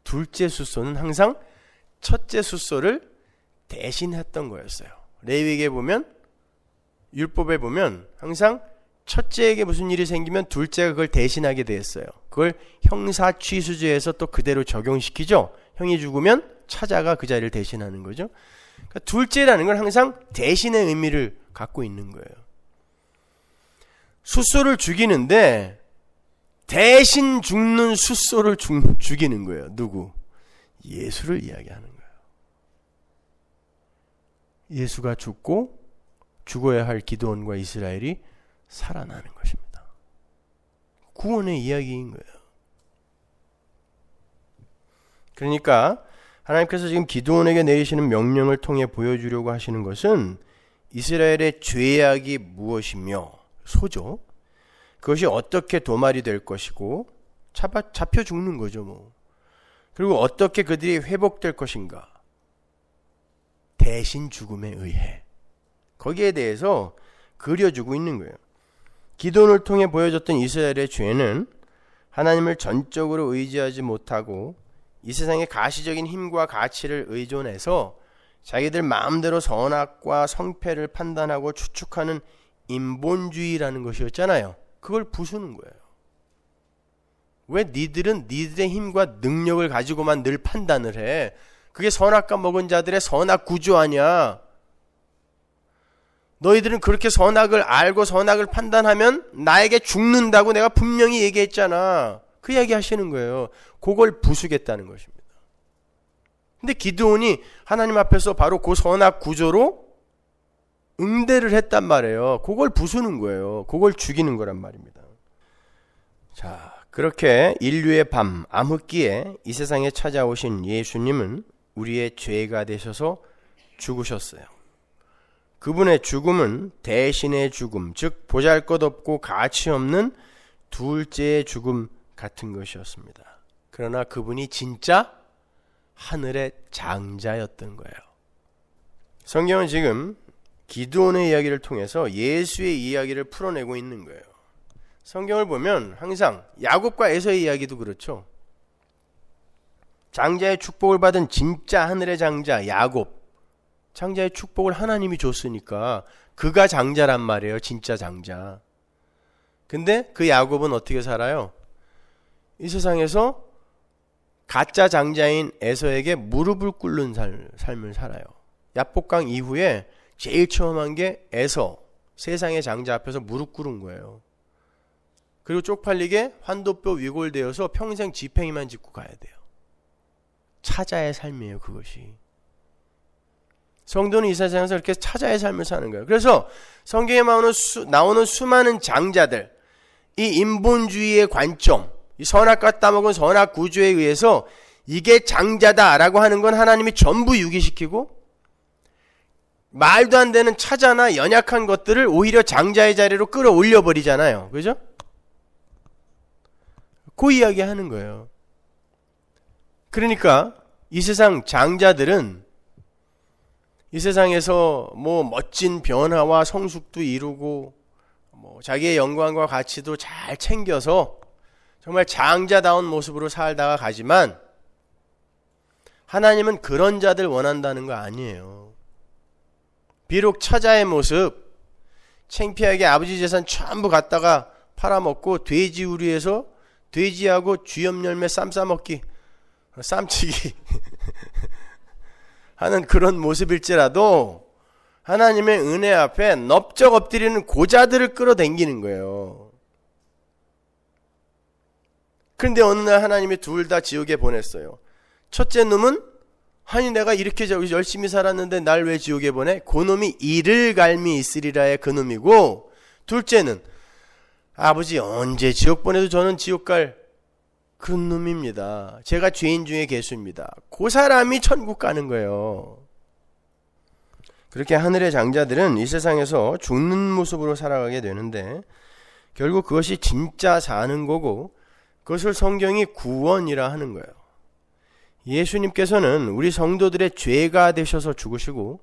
둘째 숫소는 항상 첫째 숫소를 대신했던 거였어요. 레위기에 보면, 율법에 보면 항상 첫째에게 무슨 일이 생기면 둘째가 그걸 대신하게 되었어요. 그걸 형사취수제에서 또 그대로 적용시키죠. 형이 죽으면 차자가 그 자리를 대신하는 거죠. 그러니까 둘째라는 건 항상 대신의 의미를 갖고 있는 거예요. 숫소를 죽이는데 대신 죽는 숫소를 죽이는 거예요. 누구? 예수를 이야기하는 거예요. 예수가 죽고 죽어야 할 기드온과 이스라엘이 살아나는 것입니다. 구원의 이야기인 거예요. 그러니까 하나님께서 지금 기드온에게 내리시는 명령을 통해 보여주려고 하시는 것은 이스라엘의 죄악이 무엇이며, 소죠. 그것이 어떻게 도말이 될 것이고 잡혀 죽는 거죠. 뭐. 그리고 어떻게 그들이 회복될 것인가. 대신 죽음에 의해. 거기에 대해서 그려주고 있는 거예요. 기도를 통해 보여줬던 이스라엘의 죄는 하나님을 전적으로 의지하지 못하고 이 세상의 가시적인 힘과 가치를 의존해서 자기들 마음대로 선악과 성패를 판단하고 추측하는 인본주의라는 것이었잖아요. 그걸 부수는 거예요. 왜 니들은 니들의 힘과 능력을 가지고만 늘 판단을 해? 그게 선악과 먹은 자들의 선악 구조 아니야. 너희들은 그렇게 선악을 알고 선악을 판단하면 나에게 죽는다고 내가 분명히 얘기했잖아. 그 이야기 하시는 거예요. 그걸 부수겠다는 것입니다. 근데 기드온이 하나님 앞에서 바로 그 선악 구조로 응대를 했단 말이에요. 그걸 부수는 거예요. 그걸 죽이는 거란 말입니다. 자, 그렇게 인류의 밤 암흑기에 이 세상에 찾아오신 예수님은 우리의 죄가 되셔서 죽으셨어요. 그분의 죽음은 대신의 죽음, 즉 보잘것없고 가치없는 둘째의 죽음 같은 것이었습니다. 그러나 그분이 진짜 하늘의 장자였던 거예요. 성경은 지금 기드온의 이야기를 통해서 예수의 이야기를 풀어내고 있는 거예요. 성경을 보면 항상 야곱과 에서의 이야기도 그렇죠. 장자의 축복을 받은 진짜 하늘의 장자 야곱, 장자의 축복을 하나님이 줬으니까 그가 장자란 말이에요. 진짜 장자. 근데 그 야곱은 어떻게 살아요? 이 세상에서 가짜 장자인 에서에게 무릎을 꿇는 삶을 살아요. 야복강 이후에 제일 처음 한 게 에서, 세상의 장자 앞에서 무릎 꿇은 거예요. 그리고 쪽팔리게 환도뼈 위골되어서 평생 지팽이만 짚고 가야 돼요. 차자의 삶이에요, 그것이. 성도는 이 세상에서 이렇게 차자의 삶을 사는 거예요. 그래서 성경에 나오는 수많은 장자들, 이 인본주의의 관점, 이 선악과 따먹은 선악 구조에 의해서 이게 장자다라고 하는 건 하나님이 전부 유기시키고, 말도 안 되는 차자나 연약한 것들을 오히려 장자의 자리로 끌어올려 버리잖아요. 그죠? 그 이야기 하는 거예요. 그러니까 이 세상 장자들은 이 세상에서 뭐 멋진 변화와 성숙도 이루고 뭐 자기의 영광과 가치도 잘 챙겨서 정말 장자다운 모습으로 살다가 가지만, 하나님은 그런 자들 원한다는 거 아니에요. 비록 차자의 모습, 창피하게 아버지 재산 전부 갖다가 팔아먹고 돼지 우리에서 돼지하고 쥐염열매 쌈 싸먹기, 쌈치기 하는 그런 모습일지라도 하나님의 은혜 앞에 넙적 엎드리는 고자들을 끌어당기는 거예요. 그런데 어느 날 하나님이 둘 다 지옥에 보냈어요. 첫째 놈은, 아니 내가 이렇게 열심히 살았는데 날 왜 지옥에 보내? 그놈이 이를 갈미 있으리라의 그놈이고, 둘째는 아버지 언제 지옥 보내도 저는 지옥 갈 그놈입니다. 제가 죄인 중에 괴수입니다. 그 사람이 천국 가는 거예요. 그렇게 하늘의 장자들은 이 세상에서 죽는 모습으로 살아가게 되는데, 결국 그것이 진짜 사는 거고, 그것을 성경이 구원이라 하는 거예요. 예수님께서는 우리 성도들의 죄가 되셔서 죽으시고,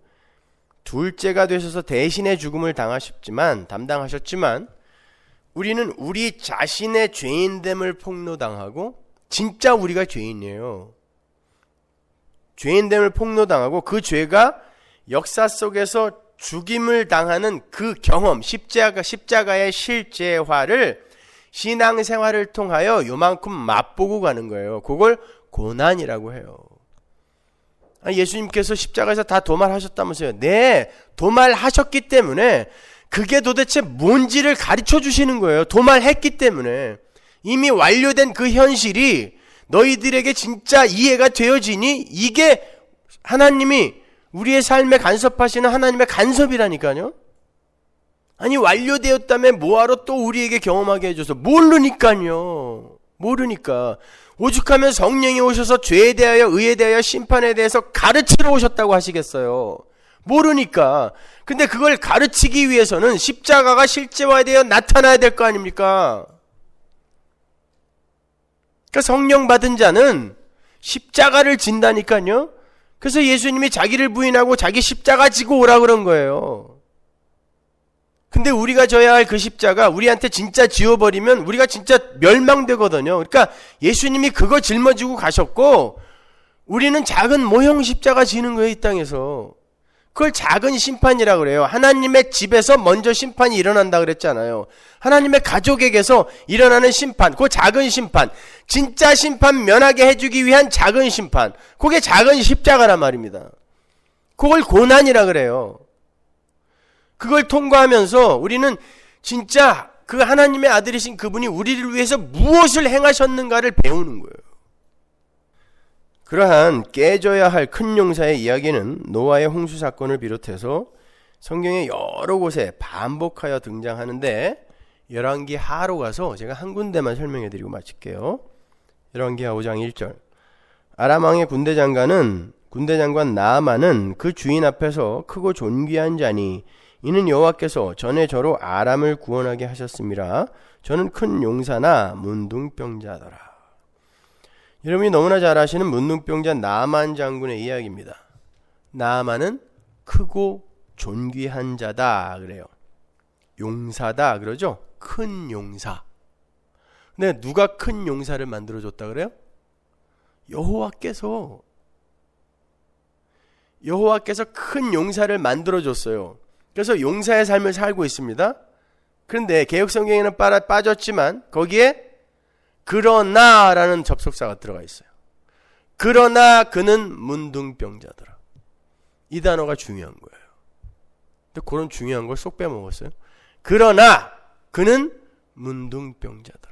둘째가 되셔서 대신의 죽음을 담당하셨지만, 우리는 우리 자신의 죄인됨을 폭로당하고, 진짜 우리가 죄인이에요. 죄인됨을 폭로당하고 그 죄가 역사 속에서 죽임을 당하는 그 경험, 십자가의 실제화를 신앙생활을 통하여 요만큼 맛보고 가는 거예요. 그걸 고난이라고 해요. 예수님께서 십자가에서 다 도말하셨다면서요. 네, 도말하셨기 때문에 그게 도대체 뭔지를 가르쳐 주시는 거예요. 도말했기 때문에. 이미 완료된 그 현실이 너희들에게 진짜 이해가 되어지니 이게 하나님이 우리의 삶에 간섭하시는 하나님의 간섭이라니까요. 아니 완료되었다면 뭐하러 또 우리에게 경험하게 해줘서. 모르니까요. 모르니까. 오죽하면 성령이 오셔서 죄에 대하여 의에 대하여 심판에 대해서 가르치러 오셨다고 하시겠어요. 모르니까. 근데 그걸 가르치기 위해서는 십자가가 실제화되어 나타나야 될 거 아닙니까? 그러니까 성령 받은 자는 십자가를 진다니까요. 그래서 예수님이 자기를 부인하고 자기 십자가 지고 오라 그런 거예요. 근데 우리가 져야 할 그 십자가 우리한테 진짜 지워버리면 우리가 진짜 멸망되거든요. 그러니까 예수님이 그거 짊어지고 가셨고, 우리는 작은 모형 십자가 지는 거예요, 이 땅에서. 그걸 작은 심판이라 그래요. 하나님의 집에서 먼저 심판이 일어난다 그랬잖아요. 하나님의 가족에게서 일어나는 심판, 그 작은 심판, 진짜 심판 면하게 해주기 위한 작은 심판, 그게 작은 십자가란 말입니다. 그걸 고난이라 그래요. 그걸 통과하면서 우리는 진짜 그 하나님의 아들이신 그분이 우리를 위해서 무엇을 행하셨는가를 배우는 거예요. 그러한 깨져야 할 큰 용사의 이야기는 노아의 홍수 사건을 비롯해서 성경의 여러 곳에 반복하여 등장하는데, 열왕기 하로 가서 제가 한 군데만 설명해 드리고 마칠게요. 열왕기 하 5장 1절. 아람 왕의 군대 장관 나아만은 그 주인 앞에서 크고 존귀한 자니 이는 여호와께서 전에 저로 아람을 구원하게 하셨음이라. 저는 큰 용사나 문둥병자더라. 여러분이 너무나 잘 아시는 문둥병자 나아만 장군의 이야기입니다. 나아만은 크고 존귀한 자다 그래요. 용사다 그러죠. 큰 용사. 근데 누가 큰 용사를 만들어줬다 그래요? 여호와께서. 여호와께서 큰 용사를 만들어줬어요. 그래서 용사의 삶을 살고 있습니다. 그런데 개역성경에는 빠졌지만 거기에 그러나라는 접속사가 들어가 있어요. 그러나 그는 문둥병자더라. 이 단어가 중요한 거예요. 근데 그런 중요한 걸 쏙 빼먹었어요. 그러나 그는 문둥병자더라.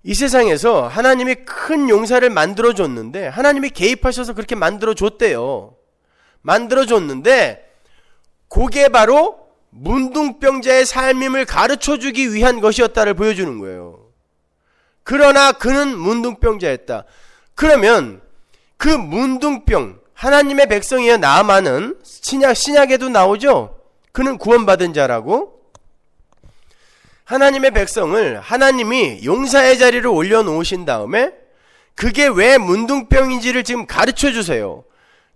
이 세상에서 하나님이 큰 용사를 만들어줬는데, 하나님이 개입하셔서 그렇게 만들어줬대요. 만들어줬는데 그게 바로 문둥병자의 삶임을 가르쳐주기 위한 것이었다를 보여주는 거예요. 그러나 그는 문둥병자였다. 그러면 그 문둥병, 하나님의 백성이여 나아만은 신약에도 나오죠. 그는 구원받은 자라고. 하나님의 백성을 하나님이 용사의 자리로 올려놓으신 다음에 그게 왜 문둥병인지를 지금 가르쳐 주세요.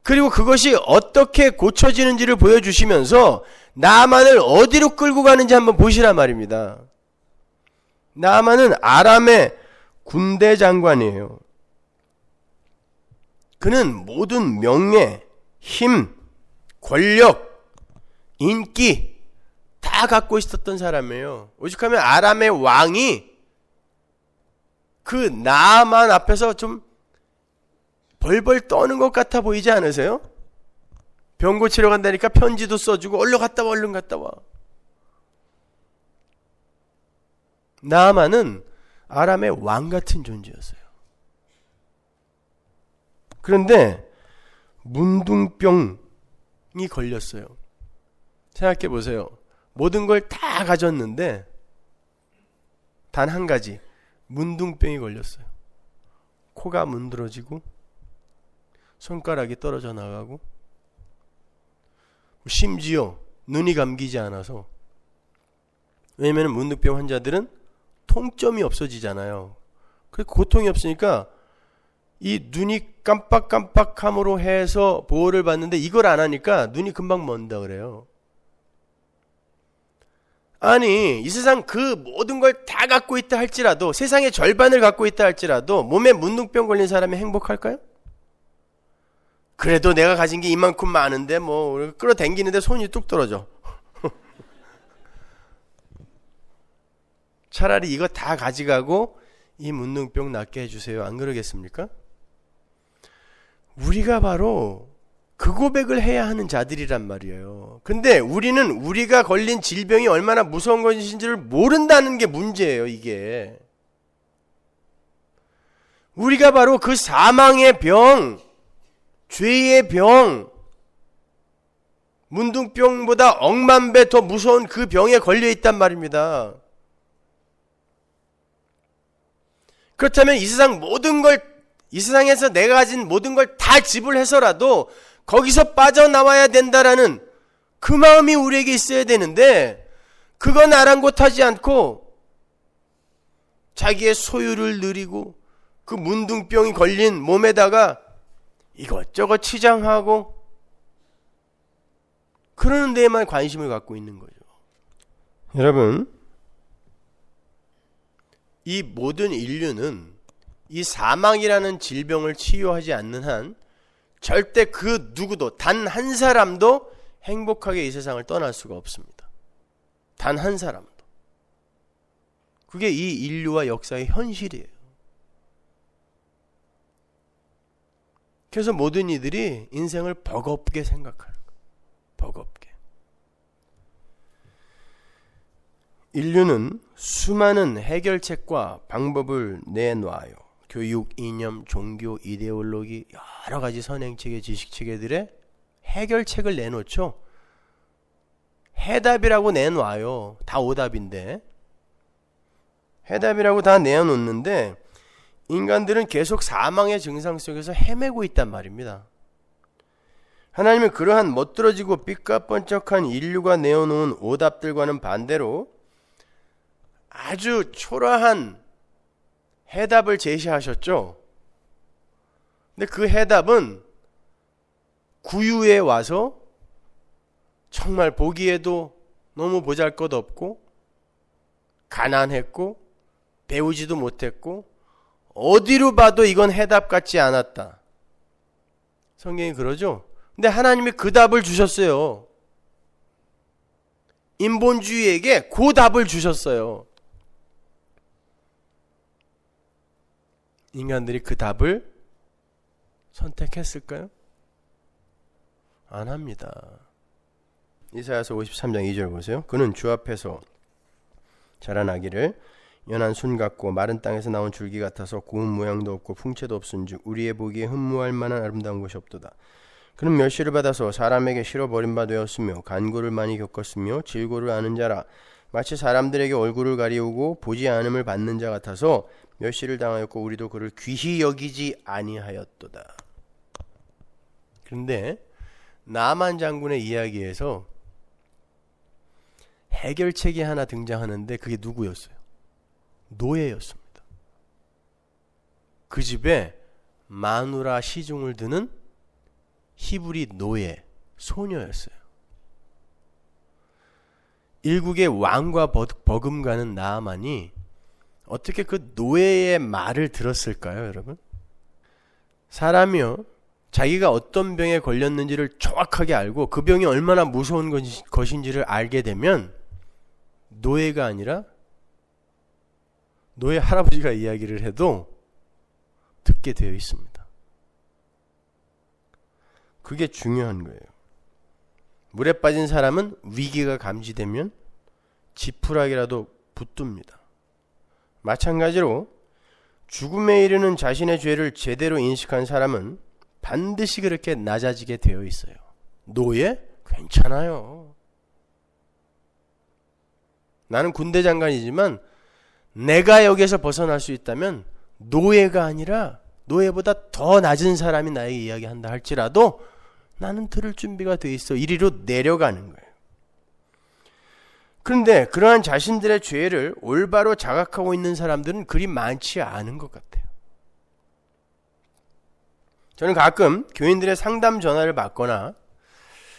그리고 그것이 어떻게 고쳐지는지를 보여주시면서 나아만을 어디로 끌고 가는지 한번 보시란 말입니다. 나아만은 아람의 군대 장관이에요. 그는 모든 명예, 힘, 권력, 인기 다 갖고 있었던 사람이에요. 오직하면 아람의 왕이 그 나아만 앞에서 좀 벌벌 떠는 것 같아 보이지 않으세요? 병 고치러 간다니까 편지도 써주고 얼른 갔다 와, 얼른 갔다 와. 나아만은 아람의 왕 같은 존재였어요. 그런데 문둥병이 걸렸어요. 생각해 보세요. 모든 걸 다 가졌는데 단 한 가지, 문둥병이 걸렸어요. 코가 문드러지고 손가락이 떨어져 나가고 심지어 눈이 감기지 않아서, 왜냐면 문둥병 환자들은 통점이 없어지잖아요. 그 고통이 없으니까 이 눈이 깜빡깜빡함으로 해서 보호를 받는데 이걸 안 하니까 눈이 금방 먼다 그래요. 아니, 이 세상 그 모든 걸 다 갖고 있다 할지라도, 세상의 절반을 갖고 있다 할지라도 몸에 문둥병 걸린 사람이 행복할까요? 그래도 내가 가진 게 이만큼 많은데 뭐 끌어당기는데 손이 뚝 떨어져. 차라리 이거 다 가져가고 이 문둥병 낫게 해주세요. 안 그러겠습니까? 우리가 바로 그 고백을 해야 하는 자들이란 말이에요. 근데 우리는 우리가 걸린 질병이 얼마나 무서운 것인지를 모른다는 게 문제예요, 이게. 우리가 바로 그 사망의 병, 죄의 병, 문둥병보다 억만 배 더 무서운 그 병에 걸려 있단 말입니다. 그렇다면 이 세상 모든 걸, 이 세상에서 내가 가진 모든 걸 다 지불해서라도 거기서 빠져나와야 된다라는 그 마음이 우리에게 있어야 되는데, 그건 아랑곳하지 않고 자기의 소유를 누리고 그 문둥병이 걸린 몸에다가 이것저것 치장하고 그러는 데에만 관심을 갖고 있는 거죠. 여러분, 이 모든 인류는 이 사망이라는 질병을 치유하지 않는 한 절대 그 누구도, 단 한 사람도 행복하게 이 세상을 떠날 수가 없습니다. 단 한 사람도. 그게 이 인류와 역사의 현실이에요. 그래서 모든 이들이 인생을 버겁게 생각하는 거예요. 버겁게. 인류는 수많은 해결책과 방법을 내놔요. 교육, 이념, 종교, 이데올로기, 여러 가지 선행체계, 지식체계들의 해결책을 내놓죠. 해답이라고 내놔요. 다 오답인데. 해답이라고 다 내어놓는데 인간들은 계속 사망의 증상 속에서 헤매고 있단 말입니다. 하나님은 그러한 멋들어지고 삐까뻔쩍한 인류가 내어놓은 오답들과는 반대로 아주 초라한 해답을 제시하셨죠. 근데 그 해답은 구유에 와서 정말 보기에도 너무 보잘것없고 가난했고 배우지도 못했고 어디로 봐도 이건 해답 같지 않았다. 성경이 그러죠. 근데 하나님이 그 답을 주셨어요. 인본주의에게 그 답을 주셨어요. 인간들이 그 답을 선택했을까요? 안 합니다. 이사야서 53장 2절 보세요. 그는 주 앞에서 자라나기를 연한 순 같고 마른 땅에서 나온 줄기 같아서 고운 모양도 없고 풍채도 없은즉 우리의 보기에 흠모할 만한 아름다운 것이 없도다. 그는 멸시를 받아서 사람에게 실어 버린 바 되었으며 간고를 많이 겪었으며 질고를 아는 자라. 마치 사람들에게 얼굴을 가리우고 보지 않음을 받는 자 같아서 멸시를 당하였고 우리도 그를 귀히 여기지 아니하였도다. 그런데 나만 장군의 이야기에서 해결책이 하나 등장하는데 그게 누구였어요? 노예였습니다. 그 집에 마누라 시중을 드는 히브리 노예, 소녀였어요. 일국의 왕과 버금가는 나아만이 어떻게 그 노예의 말을 들었을까요, 여러분? 사람이요, 자기가 어떤 병에 걸렸는지를 정확하게 알고 그 병이 얼마나 무서운 것인지를 알게 되면 노예가 아니라 노예 할아버지가 이야기를 해도 듣게 되어 있습니다. 그게 중요한 거예요. 물에 빠진 사람은 위기가 감지되면 지푸라기라도 붙듭니다. 마찬가지로 죽음에 이르는 자신의 죄를 제대로 인식한 사람은 반드시 그렇게 낮아지게 되어 있어요. 노예? 괜찮아요. 나는 군대 장관이지만 내가 여기에서 벗어날 수 있다면 노예가 아니라 노예보다 더 낮은 사람이 나에게 이야기한다 할지라도 나는 들을 준비가 돼 있어. 이리로 내려가는 거예요. 그런데 그러한 자신들의 죄를 올바로 자각하고 있는 사람들은 그리 많지 않은 것 같아요. 저는 가끔 교인들의 상담 전화를 받거나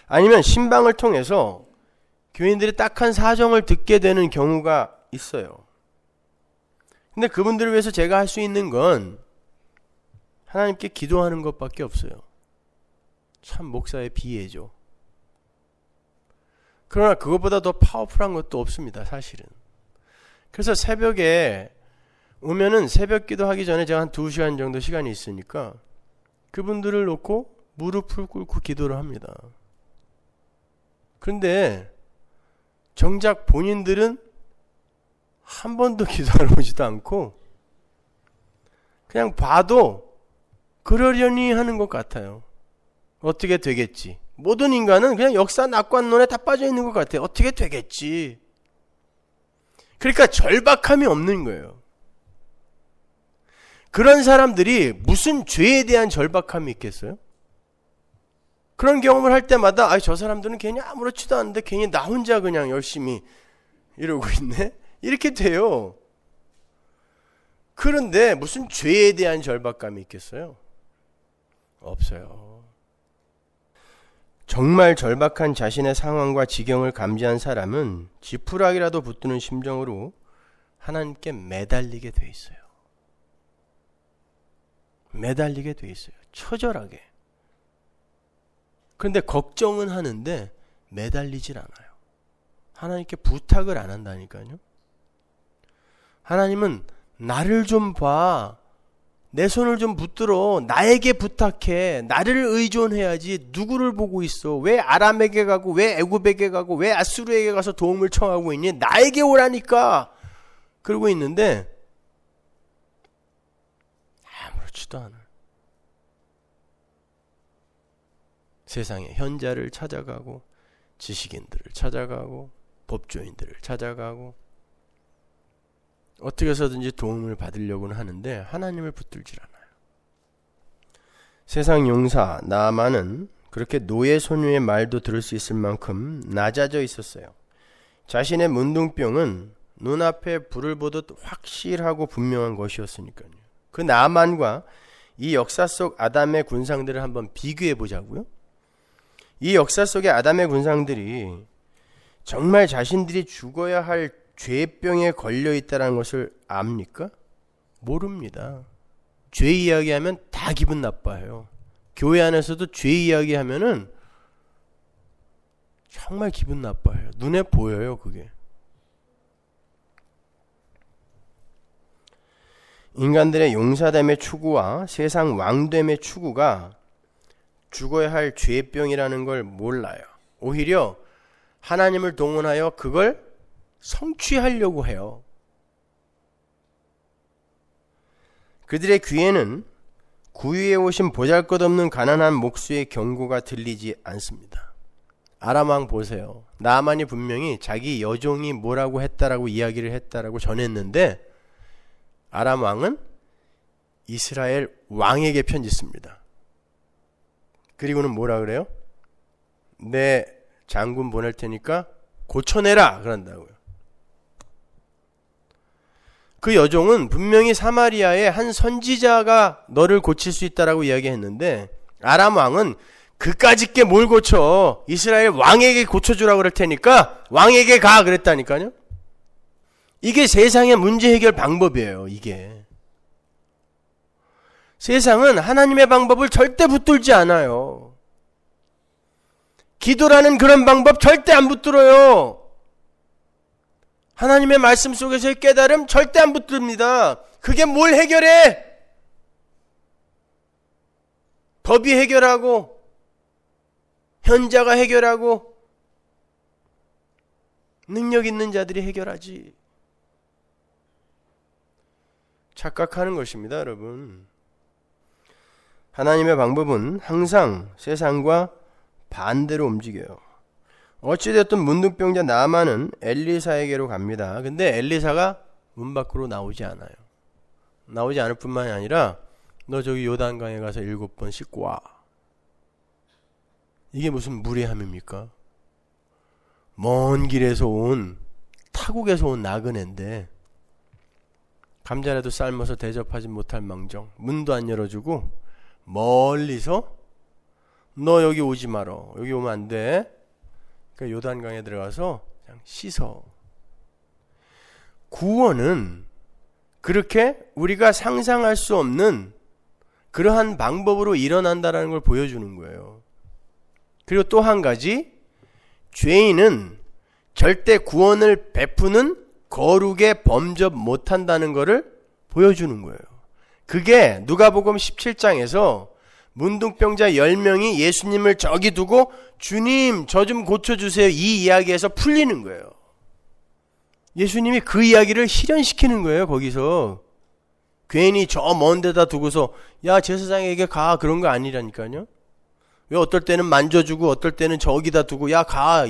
아니면 신방을 통해서 교인들의 딱한 사정을 듣게 되는 경우가 있어요. 근데 그분들을 위해서 제가 할 수 있는 건 하나님께 기도하는 것밖에 없어요. 참 목사의 비애죠. 그러나 그것보다 더 파워풀한 것도 없습니다, 사실은. 그래서 새벽에 오면은 새벽 기도하기 전에 제가 한 2시간 정도 시간이 있으니까 그분들을 놓고 무릎을 꿇고 기도를 합니다. 그런데 정작 본인들은 한 번도 기도하러 오지도 않고 그냥 봐도 그러려니 하는 것 같아요. 어떻게 되겠지. 모든 인간은 그냥 역사 낙관론에 다 빠져 있는 것 같아요. 어떻게 되겠지. 그러니까 절박함이 없는 거예요. 그런 사람들이 무슨 죄에 대한 절박함이 있겠어요? 그런 경험을 할 때마다 저 사람들은 괜히 아무렇지도 않은데 괜히 나 혼자 그냥 열심히 이러고 있네? 이렇게 돼요. 그런데 무슨 죄에 대한 절박감이 있겠어요? 없어요. 정말 절박한 자신의 상황과 지경을 감지한 사람은 지푸라기라도 붙드는 심정으로 하나님께 매달리게 돼 있어요. 매달리게 돼 있어요. 처절하게. 그런데 걱정은 하는데 매달리질 않아요. 하나님께 부탁을 안 한다니까요. 하나님은 나를 좀 봐. 내 손을 좀 붙들어. 나에게 부탁해. 나를 의존해야지. 누구를 보고 있어? 왜 아람에게 가고 왜 애굽에게 가고 왜 아수르에게 가서 도움을 청하고 있니? 나에게 오라니까. 그러고 있는데 아무렇지도 않아요. 세상에 현자를 찾아가고 지식인들을 찾아가고 법조인들을 찾아가고 어떻게 해서든지 도움을 받으려고는 하는데 하나님을 붙들질 않아요. 세상 용사 나아만은 그렇게 노예 소녀의 말도 들을 수 있을 만큼 낮아져 있었어요. 자신의 문둥병은 눈앞에 불을 보듯 확실하고 분명한 것이었으니까요. 그 나아만과 이 역사 속 아담의 군상들을 한번 비교해 보자고요. 이 역사 속의 아담의 군상들이 정말 자신들이 죽어야 할 죄병에 걸려 있다는 것을 압니까? 모릅니다. 죄 이야기하면 다 기분 나빠요. 교회 안에서도 죄 이야기하면은 정말 기분 나빠요. 눈에 보여요, 그게. 인간들의 용사됨의 추구와 세상 왕됨의 추구가 죽어야 할 죄병이라는 걸 몰라요. 오히려 하나님을 동원하여 그걸 성취하려고 해요. 그들의 귀에는 구유에 오신 보잘것없는 가난한 목수의 경고가 들리지 않습니다. 아람 왕 보세요. 나만이 분명히 자기 여종이 뭐라고 했다라고 이야기를 했다라고 전했는데 아람 왕은 이스라엘 왕에게 편지 씁니다. 그리고는 뭐라 그래요? 내 장군 보낼 테니까 고쳐내라 그런다고요. 그 여종은 분명히 사마리아의 한 선지자가 너를 고칠 수 있다라고 이야기했는데 아람 왕은 그까짓 게 뭘 고쳐? 이스라엘 왕에게 고쳐주라고 그럴 테니까 왕에게 가 그랬다니까요. 이게 세상의 문제 해결 방법이에요. 이게 세상은 하나님의 방법을 절대 붙들지 않아요. 기도라는 그런 방법 절대 안 붙들어요. 하나님의 말씀 속에서의 깨달음 절대 안 붙듭니다. 그게 뭘 해결해? 법이 해결하고 현자가 해결하고 능력 있는 자들이 해결하지. 착각하는 것입니다, 여러분. 하나님의 방법은 항상 세상과 반대로 움직여요. 어찌됐든 문둥병자 나아만은 엘리사에게로 갑니다. 근데 엘리사가 문 밖으로 나오지 않아요. 나오지 않을 뿐만이 아니라 너 저기 요단강에 가서 7번 씻고 와. 이게 무슨 무례함입니까? 먼 길에서 온 타국에서 온 나그네인데 감자라도 삶아서 대접하지 못할 망정 문도 안 열어주고 멀리서 너 여기 오지 마라. 여기 오면 안 돼. 그러니까 요단강에 들어가서 그냥 씻어. 구원은 그렇게 우리가 상상할 수 없는 그러한 방법으로 일어난다는 걸 보여주는 거예요. 그리고 또 한 가지, 죄인은 절대 구원을 베푸는 거룩에 범접 못한다는 것을 보여주는 거예요. 그게 누가복음 17장에서 문둥병자 10명이 예수님을 저기 두고 주님 저 좀 고쳐주세요 이 이야기에서 풀리는 거예요. 예수님이 그 이야기를 실현시키는 거예요. 거기서 괜히 저 먼 데다 두고서 야 제사장에게 가 그런 거 아니라니까요. 왜 어떨 때는 만져주고 어떨 때는 저기다 두고 야 가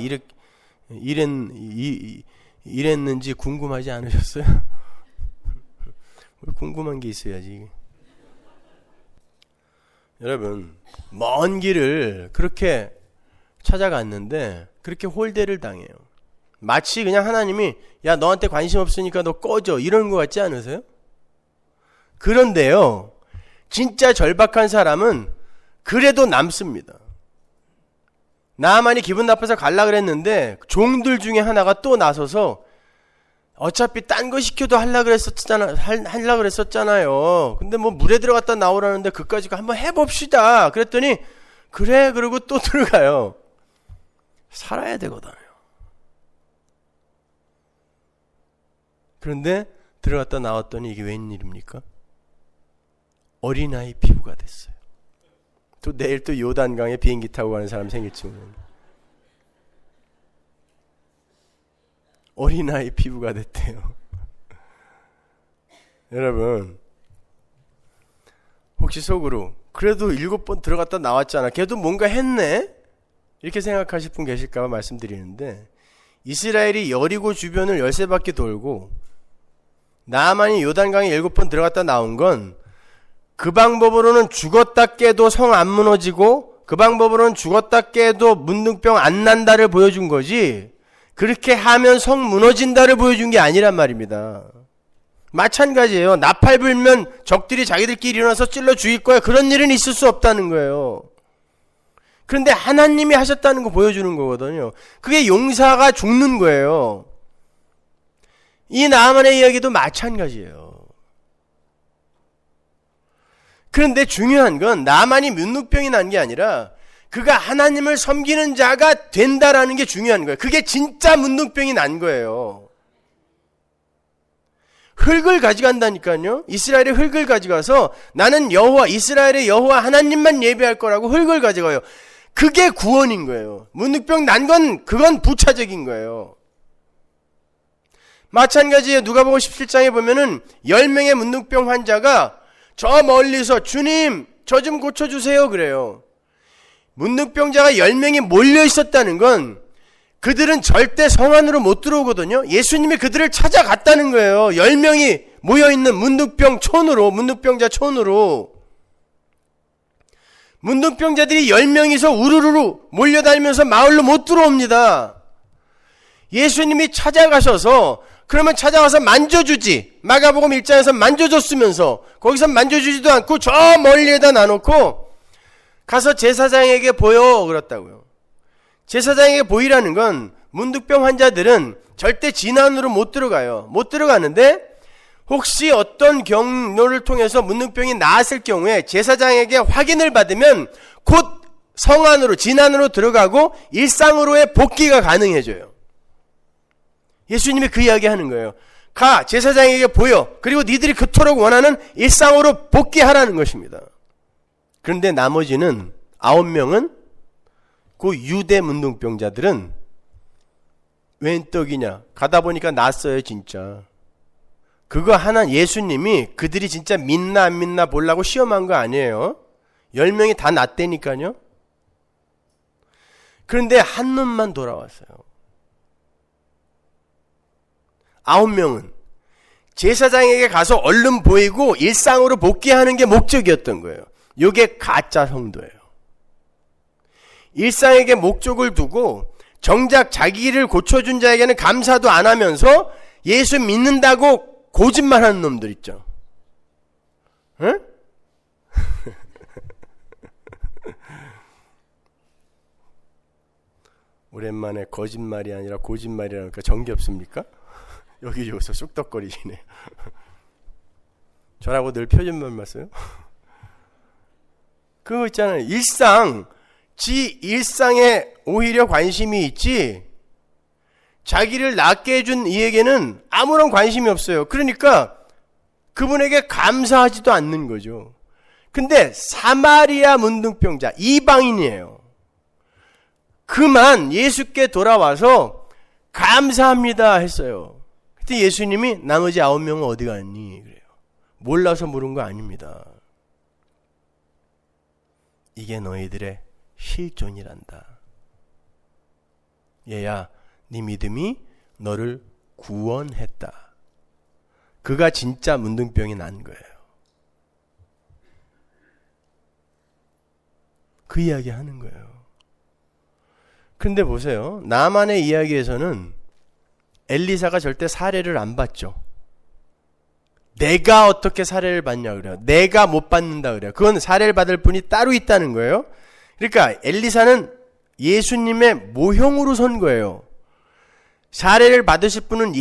이랬는지 궁금하지 않으셨어요? 궁금한 게 있어야지. 여러분 먼 길을 그렇게 찾아갔는데 그렇게 홀대를 당해요. 마치 그냥 하나님이 야 너한테 관심 없으니까 너 꺼져 이런 거 같지 않으세요? 그런데요 진짜 절박한 사람은 그래도 남습니다. 나만이 기분 나빠서 갈라 그랬는데 종들 중에 하나가 또 나서서 어차피 딴 거 시켜도 하려 그랬었잖아요. 근데 뭐 물에 들어갔다 나오라는데 그까지 한번 해봅시다. 그랬더니 그래 그러고 또 들어가요. 살아야 되거든요. 그런데 들어갔다 나왔더니 이게 웬일입니까? 어린아이 피부가 됐어요. 또 내일 또 요단강에 비행기 타고 가는 사람 생길지 모르겠네. 어린아이 피부가 됐대요. 여러분 혹시 속으로 그래도 7번 들어갔다 나왔잖아 걔도 뭔가 했네 이렇게 생각하실 분 계실까 봐 말씀드리는데 이스라엘이 여리고 주변을 13바퀴 돌고 나아만이 요단강에 7번 들어갔다 나온 건 그 방법으로는 죽었다 깨도 성 안 무너지고 그 방법으로는 죽었다 깨도 문둥병 안 난다를 보여준 거지 그렇게 하면 성 무너진다를 보여준 게 아니란 말입니다. 마찬가지예요. 나팔 불면 적들이 자기들끼리 일어나서 찔러 죽일 거야. 그런 일은 있을 수 없다는 거예요. 그런데 하나님이 하셨다는 거 보여주는 거거든요. 그게 용사가 죽는 거예요. 이 나아만의 이야기도 마찬가지예요. 그런데 중요한 건 나만이 문둥병이 난 게 아니라 그가 하나님을 섬기는 자가 된다라는 게 중요한 거예요. 그게 진짜 문둥병이 난 거예요. 흙을 가져간다니까요. 이스라엘의 흙을 가져가서 나는 여호와, 이스라엘의 여호와 하나님만 예배할 거라고 흙을 가져가요. 그게 구원인 거예요. 문둥병 난 건 그건 부차적인 거예요. 마찬가지에 누가복음 17장에 보면은 10명의 문둥병 환자가 저 멀리서 주님 저 좀 고쳐주세요 그래요. 문둥병자가 10명이 몰려 있었다는 건 그들은 절대 성 안으로 못 들어오거든요. 예수님이 그들을 찾아갔다는 거예요. 10명이 모여있는 문둥병자 촌으로. 문둥병자들이 10명이서 우르르 몰려다니면서 마을로 못 들어옵니다. 예수님이 찾아가셔서 그러면 찾아와서 만져주지. 마가복음 1장에서 만져줬으면서 거기서 만져주지도 않고 저 멀리에다 놔놓고 가서 제사장에게 보여 그랬다고요. 제사장에게 보이라는 건 문둥병 환자들은 절대 진안으로 못 들어가요. 못 들어가는데 혹시 어떤 경로를 통해서 문둥병이 나았을 경우에 제사장에게 확인을 받으면 곧 성안으로 진안으로 들어가고 일상으로의 복귀가 가능해져요. 예수님이 그 이야기 하는 거예요. 가 제사장에게 보여. 그리고 니들이 그토록 원하는 일상으로 복귀하라는 것입니다. 그런데 나머지는 9명은 그 유대 문둥병자들은 웬 떡이냐. 가다 보니까 낫어요 진짜. 그거 하나 예수님이 그들이 진짜 믿나 안 믿나 보려고 시험한 거 아니에요. 10명이 다 낫대니까요. 그런데 한 놈만 돌아왔어요. 9명은 제사장에게 가서 얼른 보이고 일상으로 복귀하는 게 목적이었던 거예요. 이게 가짜 성도예요. 일상에게 목적을 두고 정작 자기를 고쳐준 자에게는 감사도 안 하면서 예수 믿는다고 거짓말하는 놈들 있죠. 응? 오랜만에 거짓말이 아니라 고짓말이라니까 정겹습니까? 여기저기서 쑥덕거리시네. 저라고 늘 표준말만 써요? 그거 있잖아요. 일상에 오히려 관심이 있지 자기를 낫게 해준 이에게는 아무런 관심이 없어요. 그러니까 그분에게 감사하지도 않는 거죠. 근데 사마리아 문둥병자 이방인이에요. 그만 예수께 돌아와서 감사합니다 했어요. 그때 예수님이 나머지 9명은 어디 갔니? 그래요. 몰라서 물은 거 아닙니다. 이게 너희들의 실존이란다. 얘야, 네 믿음이 너를 구원했다. 그가 진짜 문둥병이 난 거예요. 그 이야기 하는 거예요. 근데 보세요. 나만의 이야기에서는 엘리사가 절대 사례를 안 받죠. 내가 어떻게 사례를 받냐 그래요. 내가 못 받는다 그래요. 그건 사례를 받을 분이 따로 있다는 거예요. 그러니까 엘리사는 예수님의 모형으로 선 거예요. 사례를 받으실 분은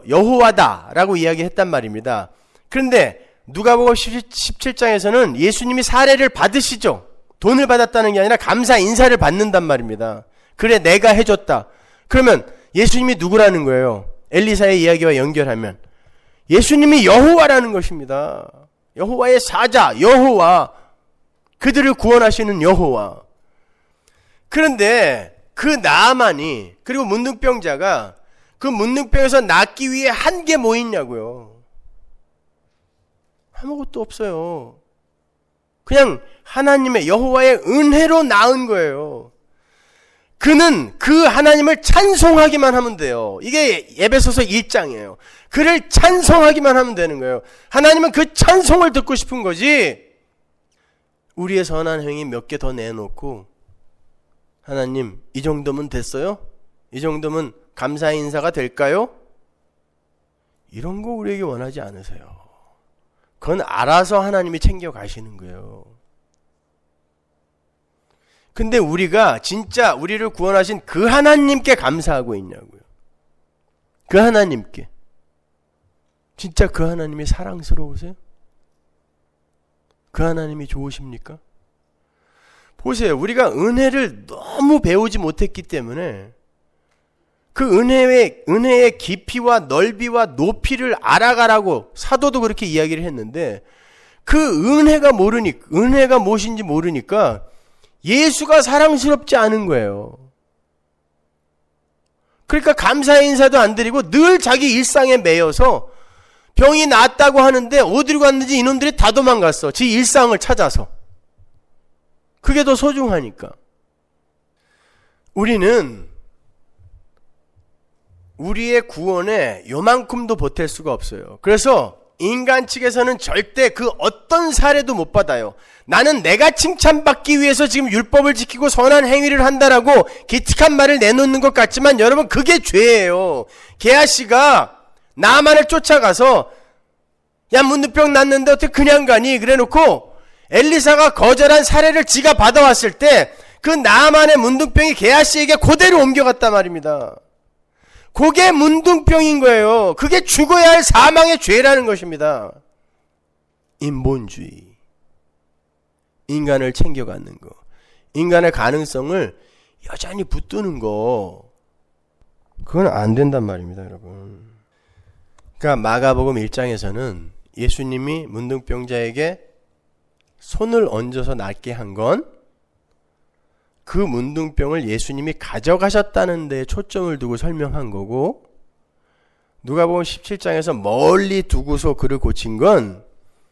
여호와다라고 이야기했단 말입니다. 그런데 누가복음 17장에서는 예수님이 사례를 받으시죠. 돈을 받았다는 게 아니라 감사 인사를 받는단 말입니다. 그래 내가 해줬다. 그러면 예수님이 누구라는 거예요? 엘리사의 이야기와 연결하면 예수님이 여호와라는 것입니다. 여호와의 사자, 여호와. 그들을 구원하시는 여호와. 그런데 그 나아만이 그리고 문둥병자가 그 문둥병에서 낫기 위해 한 게 뭐 있냐고요. 아무것도 없어요. 그냥 하나님의 여호와의 은혜로 나은 거예요. 그는 그 하나님을 찬송하기만 하면 돼요. 이게 에베소서 1장이에요. 그를 찬송하기만 하면 되는 거예요. 하나님은 그 찬송을 듣고 싶은 거지. 우리의 선한 행위 몇 개 더 내놓고 하나님 이 정도면 됐어요? 이 정도면 감사 인사가 될까요? 이런 거 우리에게 원하지 않으세요. 그건 알아서 하나님이 챙겨 가시는 거예요. 근데 우리가 진짜 우리를 구원하신 그 하나님께 감사하고 있냐고요. 그 하나님께. 진짜 그 하나님이 사랑스러우세요? 그 하나님이 좋으십니까? 보세요. 우리가 은혜를 너무 배우지 못했기 때문에 그 은혜의 깊이와 넓이와 높이를 알아가라고 사도도 그렇게 이야기를 했는데 그 은혜가 무엇인지 모르니까 예수가 사랑스럽지 않은 거예요. 그러니까 감사의 인사도 안 드리고 늘 자기 일상에 매여서 병이 낫다고 하는데 어디로 갔는지 이놈들이 다 도망갔어. 지 일상을 찾아서. 그게 더 소중하니까. 우리는 우리의 구원에 요만큼도 보탤 수가 없어요. 그래서 인간 측에서는 절대 그 어떤 사례도 못 받아요. 나는 내가 칭찬받기 위해서 지금 율법을 지키고 선한 행위를 한다라고 기특한 말을 내놓는 것 같지만 여러분 그게 죄예요. 게하시가 나만을 쫓아가서 야 문둥병 났는데 어떻게 그냥 가니? 그래놓고 엘리사가 거절한 사례를 지가 받아왔을 때 그 나만의 문둥병이 게하시에게 그대로 옮겨갔단 말입니다. 그게 문둥병인 거예요. 그게 죽어야 할 사망의 죄라는 것입니다. 인본주의. 인간을 챙겨가는 거. 인간의 가능성을 여전히 붙드는 거. 그건 안 된단 말입니다, 여러분. 그러니까 마가복음 1장에서는 예수님이 문둥병자에게 손을 얹어서 낫게 한 건 그 문둥병을 예수님이 가져가셨다는 데 초점을 두고 설명한 거고, 누가복음 17장에서 멀리 두고서 그를 고친 건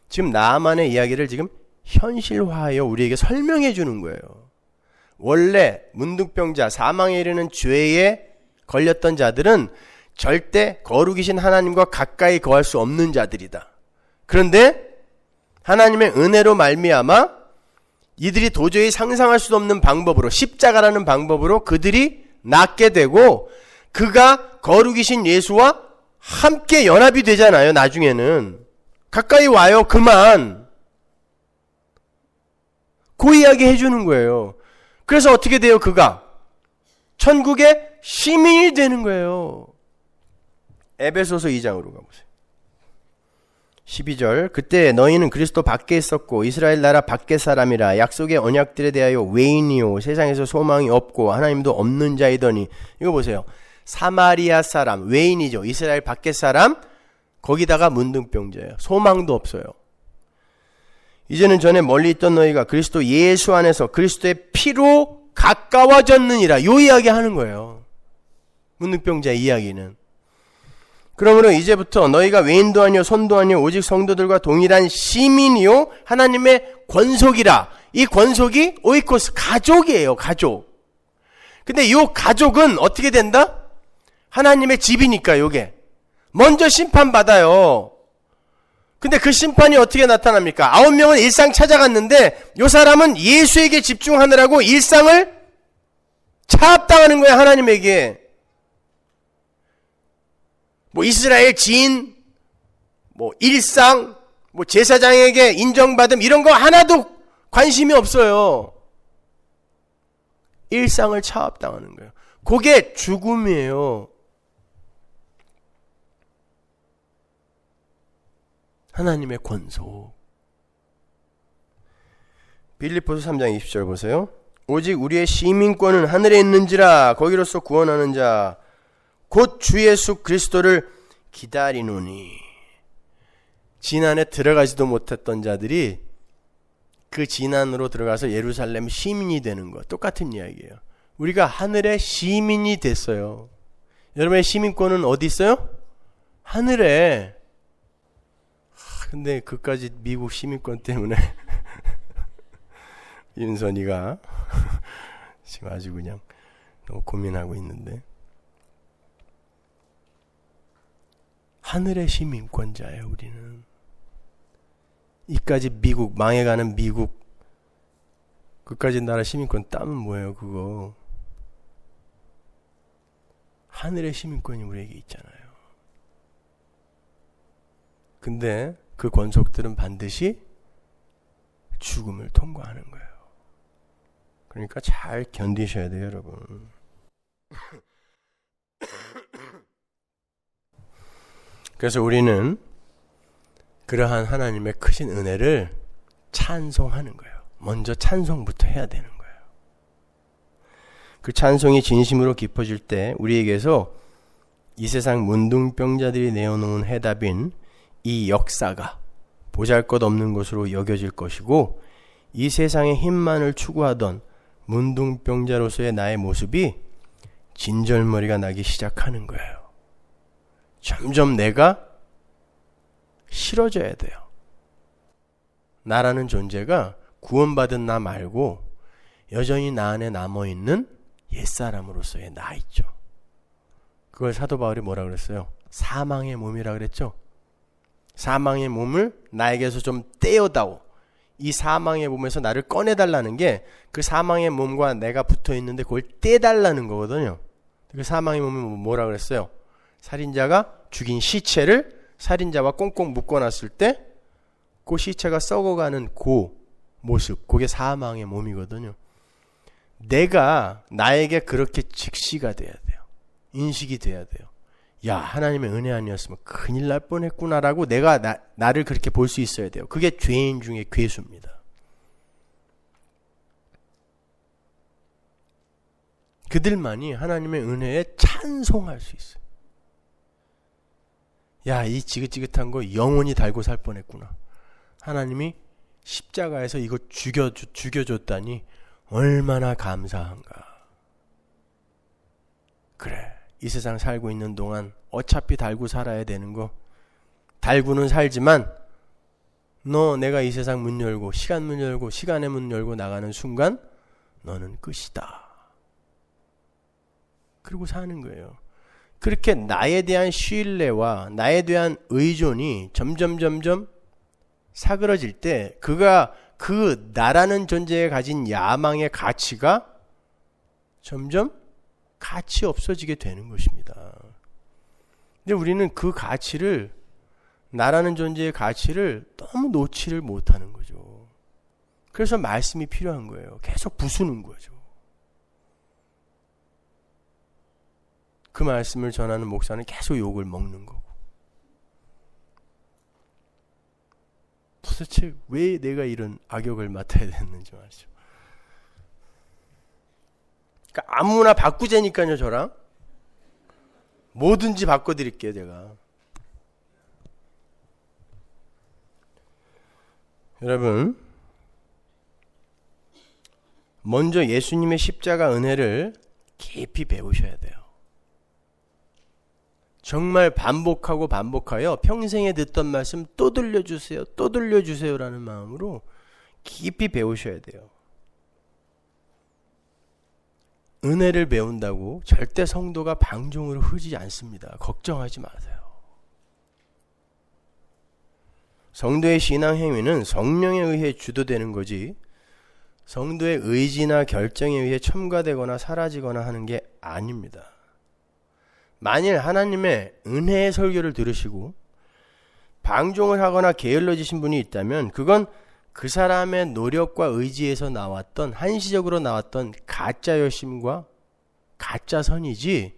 지금 나만의 이야기를 지금 현실화하여 우리에게 설명해 주는 거예요. 원래 문둥병자, 사망에 이르는 죄에 걸렸던 자들은 절대 거룩이신 하나님과 가까이 거할 수 없는 자들이다. 그런데 하나님의 은혜로 말미암아 이들이 도저히 상상할 수 없는 방법으로, 십자가라는 방법으로 그들이 낫게 되고 그가 거룩이신 예수와 함께 연합이 되잖아요. 나중에는 가까이 와요. 그만. 그 이야기 해주는 거예요. 그래서 어떻게 돼요? 그가 천국의 시민이 되는 거예요. 에베소서 2장으로 가보세요. 12절. 그때 너희는 그리스도 밖에 있었고 이스라엘 나라 밖의 사람이라 약속의 언약들에 대하여 외인이요 세상에서 소망이 없고 하나님도 없는 자이더니. 이거 보세요. 사마리아 사람, 외인이죠. 이스라엘 밖의 사람, 거기다가 문둥병자예요. 소망도 없어요. 이제는 전에 멀리 있던 너희가 그리스도 예수 안에서 그리스도의 피로 가까워졌느니라. 요 이야기 하는 거예요. 문둥병자 이야기는. 그러므로 이제부터 너희가 외인도 아니요 손도 아니요 오직 성도들과 동일한 시민이요 하나님의 권속이라. 이 권속이 오이코스, 가족이에요. 가족. 근데 이 가족은 어떻게 된다? 하나님의 집이니까. 요게 먼저 심판받아요. 근데 그 심판이 어떻게 나타납니까? 9명은 일상 찾아갔는데 이 사람은 예수에게 집중하느라고 일상을 차압당하는 거야. 하나님에게. 뭐 이스라엘 지인, 뭐 일상, 뭐 제사장에게 인정받음 이런 거 하나도 관심이 없어요. 일상을 차압당하는 거예요. 그게 죽음이에요. 하나님의 권속. 빌립보서 3장 20절 보세요. 오직 우리의 시민권은 하늘에 있는지라 거기로서 구원하는 자 곧 주 예수 그리스도를 기다리노니. 진안에 들어가지도 못했던 자들이 그 진안으로 들어가서 예루살렘 시민이 되는 것 똑같은 이야기예요. 우리가 하늘의 시민이 됐어요. 여러분의 시민권은 어디 있어요? 하늘에. 근데 그까지 미국 시민권 때문에 윤선이가 지금 아주 그냥 너무 고민하고 있는데, 하늘의 시민권자예요. 우리는 이까지 미국, 망해가는 미국 그까지 나라 시민권 따면 뭐예요? 그거 하늘의 시민권이 우리에게 있잖아요. 근데 그 권속들은 반드시 죽음을 통과하는 거예요. 그러니까 잘 견디셔야 돼요, 여러분. 그래서 우리는 그러한 하나님의 크신 은혜를 찬송하는 거예요. 먼저 찬송부터 해야 되는 거예요. 그 찬송이 진심으로 깊어질 때 우리에게서 이 세상 문둥병자들이 내어놓은 해답인 이 역사가 보잘것없는 것으로 여겨질 것이고, 이 세상의 힘만을 추구하던 문둥병자로서의 나의 모습이 진절머리가 나기 시작하는 거예요. 점점 내가 싫어져야 돼요. 나라는 존재가 구원받은 나 말고 여전히 나 안에 남아있는 옛사람으로서의 나 있죠. 그걸 사도 바울이 뭐라 그랬어요? 사망의 몸이라 그랬죠. 사망의 몸을 나에게서 좀 떼어다오. 이 사망의 몸에서 나를 꺼내달라는 게 그 사망의 몸과 내가 붙어있는데 그걸 떼달라는 거거든요. 그 사망의 몸이 뭐라 그랬어요? 살인자가 죽인 시체를 살인자와 꽁꽁 묶어놨을 때 그 시체가 썩어가는 그 모습, 그게 사망의 몸이거든요. 내가 나에게 그렇게 직시가 돼야 돼요. 인식이 돼야 돼요. 야, 하나님의 은혜 아니었으면 큰일 날 뻔했구나라고 내가 나를 그렇게 볼 수 있어야 돼요. 그게 죄인 중에 괴수입니다. 그들만이 하나님의 은혜에 찬송할 수 있어요. 야, 이 지긋지긋한 거 영원히 달고 살 뻔했구나. 하나님이 십자가에서 이거 죽여줬다니 얼마나 감사한가. 그래, 이 세상 살고 있는 동안 어차피 달고 살아야 되는 거 달고는 살지만 내가 이 세상 문 열고 시간의 문 열고 나가는 순간 너는 끝이다. 그리고 사는 거예요. 그렇게 나에 대한 신뢰와 나에 대한 의존이 점점 사그러질 때 그 나라는 존재에 가진 야망의 가치가 점점 가치 없어지게 되는 것입니다. 근데 우리는 그 가치를, 나라는 존재의 가치를 너무 놓지를 못하는 거죠. 그래서 말씀이 필요한 거예요. 계속 부수는 거죠. 그 말씀을 전하는 목사는 계속 욕을 먹는 거고. 도대체 왜 내가 이런 악역을 맡아야 됐는지 말이죠. 그러니까 아무나 바꾸자니까요. 저랑 뭐든지 바꿔드릴게요. 제가. 여러분, 먼저 예수님의 십자가 은혜를 깊이 배우셔야 돼요. 정말 반복하여 평생에 듣던 말씀 또 들려주세요 라는 마음으로 깊이 배우셔야 돼요. 은혜를 배운다고 절대 성도가 방종으로 흐르지 않습니다. 걱정하지 마세요. 성도의 신앙 행위는 성령에 의해 주도되는 거지 성도의 의지나 결정에 의해 첨가되거나 사라지거나 하는 게 아닙니다. 만일 하나님의 은혜의 설교를 들으시고 방종을 하거나 게을러지신 분이 있다면 그건 그 사람의 노력과 의지에서 나왔던, 한시적으로 나왔던 가짜 열심과 가짜 선이지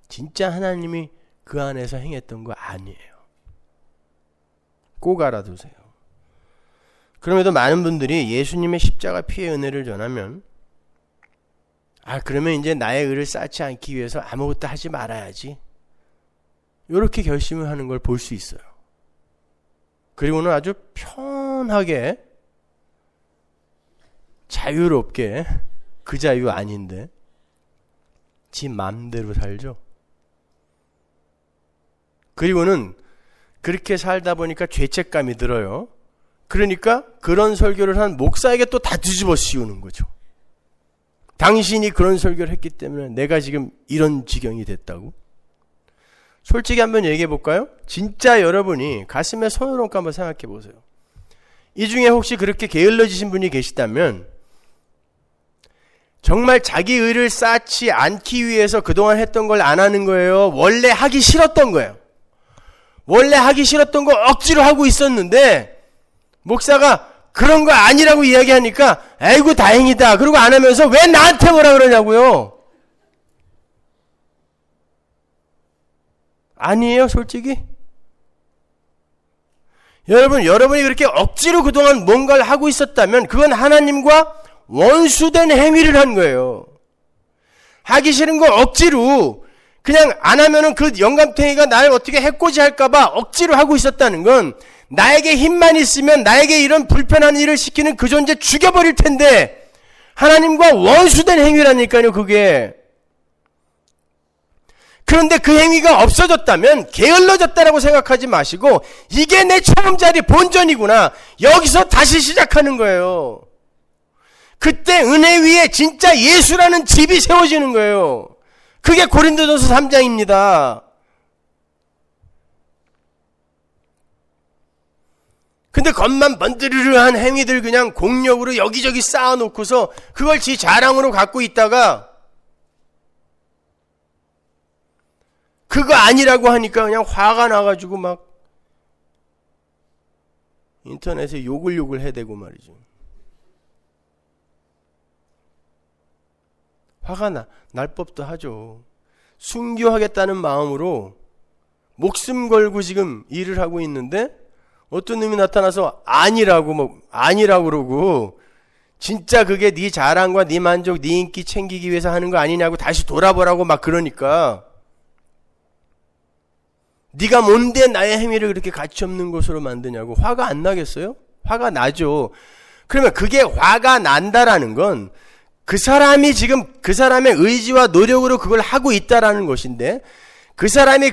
진짜 하나님이 그 안에서 행했던 거 아니에요. 꼭 알아두세요. 그럼에도 많은 분들이 예수님의 십자가 피의 은혜를 전하면 그러면 이제 나의 의를 쌓지 않기 위해서 아무것도 하지 말아야지. 이렇게 결심을 하는 걸 볼 수 있어요. 그리고는 아주 편하게 자유롭게, 그 자유 아닌데 지 맘대로 살죠. 그리고는 그렇게 살다 보니까 죄책감이 들어요. 그러니까 그런 설교를 한 목사에게 또 다 뒤집어 씌우는 거죠. 당신이 그런 설교를 했기 때문에 내가 지금 이런 지경이 됐다고? 솔직히 한번 얘기해 볼까요? 진짜 여러분이 가슴에 손을 얹고 한번 생각해 보세요. 이 중에 혹시 그렇게 게을러지신 분이 계시다면 정말 자기 의를 쌓지 않기 위해서 그동안 했던 걸 안 하는 거예요? 원래 하기 싫었던 거예요. 원래 하기 싫었던 거 억지로 하고 있었는데 목사가 그런 거 아니라고 이야기하니까 아이고 다행이다. 그러고 안 하면서 왜 나한테 뭐라 그러냐고요. 아니에요, 솔직히? 여러분이 그렇게 억지로 그동안 뭔가를 하고 있었다면 그건 하나님과 원수된 행위를 한 거예요. 하기 싫은 거 억지로 그냥 안 하면은 그 영감탱이가 나를 어떻게 해코지 할까봐 억지로 하고 있었다는 건 나에게 힘만 있으면 나에게 이런 불편한 일을 시키는 그 존재 죽여버릴 텐데 하나님과 원수된 행위라니까요, 그게. 그런데 그 행위가 없어졌다면 게을러졌다라고 생각하지 마시고 이게 내 처음자리 본전이구나. 여기서 다시 시작하는 거예요. 그때 은혜 위에 진짜 예수라는 집이 세워지는 거예요. 그게 고린도전서 3장입니다. 근데 겉만 번드르르한 행위들 그냥 공력으로 여기저기 쌓아놓고서 그걸 지 자랑으로 갖고 있다가 그거 아니라고 하니까 그냥 화가 나가지고 막 인터넷에 욕을 해대고 말이죠. 화가 날 법도 하죠. 순교하겠다는 마음으로 목숨 걸고 지금 일을 하고 있는데 어떤 놈이 나타나서 아니라고 그러고 진짜 그게 네 자랑과 네 만족, 네 인기 챙기기 위해서 하는 거 아니냐고 다시 돌아보라고 막 그러니까 네가 뭔데 나의 행위를 그렇게 가치없는 것으로 만드냐고 화가 안 나겠어요? 화가 나죠. 그러면 그게 화가 난다라는 건 그 사람이 지금 그 사람의 의지와 노력으로 그걸 하고 있다라는 것인데 그 사람의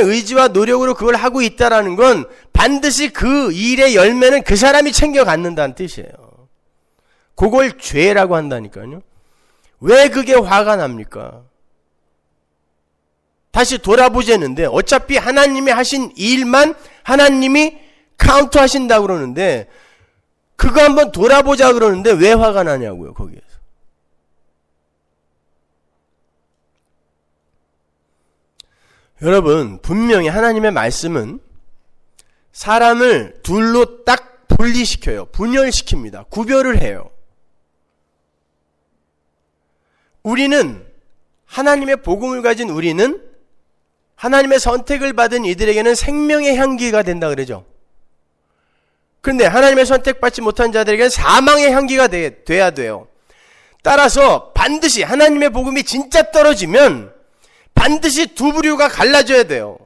의지와 노력으로 그걸 하고 있다라는 건 반드시 그 일의 열매는 그 사람이 챙겨 갖는다는 뜻이에요. 그걸 죄라고 한다니까요. 왜 그게 화가 납니까? 다시 돌아보자는데 어차피 하나님이 하신 일만 하나님이 카운트 하신다고 그러는데 그거 한번 돌아보자 그러는데 왜 화가 나냐고요, 거기에서. 여러분, 분명히 하나님의 말씀은 사람을 둘로 딱 분리시켜요. 분열시킵니다. 구별을 해요. 우리는 하나님의 복음을 가진 우리는 하나님의 선택을 받은 이들에게는 생명의 향기가 된다 그러죠. 그런데 하나님의 선택받지 못한 자들에게는 사망의 향기가 돼야 돼요. 따라서 반드시 하나님의 복음이 진짜 떨어지면 반드시 두 부류가 갈라져야 돼요.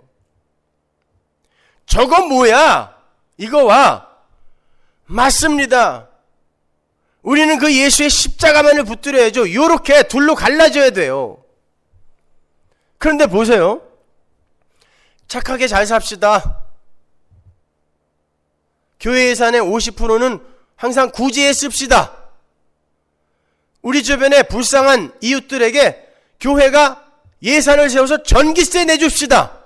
저거 뭐야? 이거와 맞습니다. 우리는 그 예수의 십자가만을 붙들어야죠. 요렇게 둘로 갈라져야 돼요. 그런데 보세요. 착하게 잘 삽시다. 교회 예산의 50%는 항상 구제에 씁시다. 우리 주변에 불쌍한 이웃들에게 교회가 예산을 세워서 전기세 내줍시다.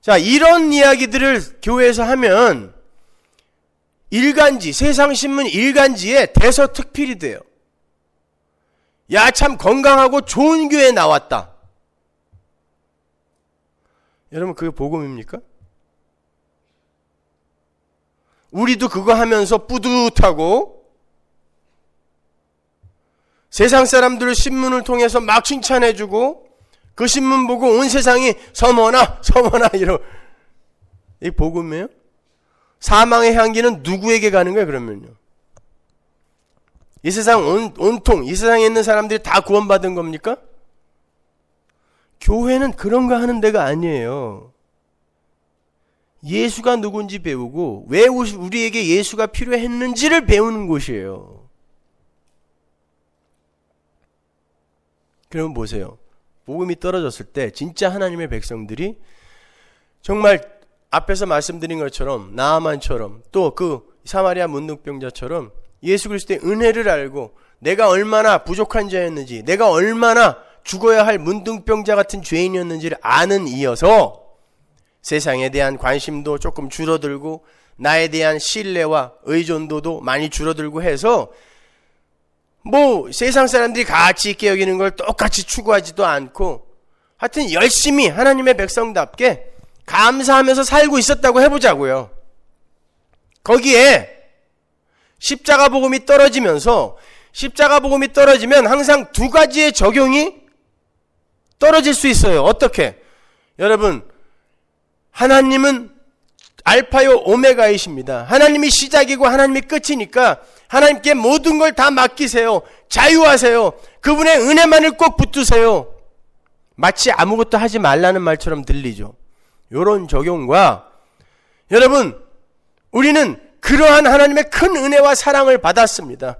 자, 이런 이야기들을 교회에서 하면 일간지, 세상신문 일간지에 대서특필이 돼요. 야, 참 건강하고 좋은 교회 나왔다. 여러분, 그게 복음입니까? 우리도 그거 하면서 뿌듯하고 세상 사람들을 신문을 통해서 막 칭찬해주고 그 신문 보고 온 세상이 서머나 이러. 이 복음이에요? 사망의 향기는 누구에게 가는 거예요, 그러면요? 이 세상 온통 이 세상에 있는 사람들이 다 구원받은 겁니까? 교회는 그런 거 하는 데가 아니에요. 예수가 누군지 배우고 왜 우리에게 예수가 필요했는지를 배우는 곳이에요. 그러면 보세요. 복음이 떨어졌을 때 진짜 하나님의 백성들이 정말 앞에서 말씀드린 것처럼 나아만처럼 또 그 사마리아 문둥병자처럼 예수 그리스도의 은혜를 알고 내가 얼마나 부족한 자였는지 내가 얼마나 죽어야 할 문둥병자 같은 죄인이었는지를 아는 이어서 세상에 대한 관심도 조금 줄어들고 나에 대한 신뢰와 의존도도 많이 줄어들고 해서 뭐 세상 사람들이 가치 있게 여기는 걸 똑같이 추구하지도 않고 하여튼 열심히 하나님의 백성답게 감사하면서 살고 있었다고 해보자고요. 거기에 십자가 복음이 떨어지면서 십자가 복음이 떨어지면 항상 두 가지의 적용이 떨어질 수 있어요. 어떻게? 여러분, 하나님은 알파요 오메가이십니다. 하나님이 시작이고 하나님이 끝이니까 하나님께 모든 걸 다 맡기세요. 자유하세요. 그분의 은혜만을 꼭 붙드세요. 마치 아무것도 하지 말라는 말처럼 들리죠. 이런 적용과 여러분, 우리는 그러한 하나님의 큰 은혜와 사랑을 받았습니다.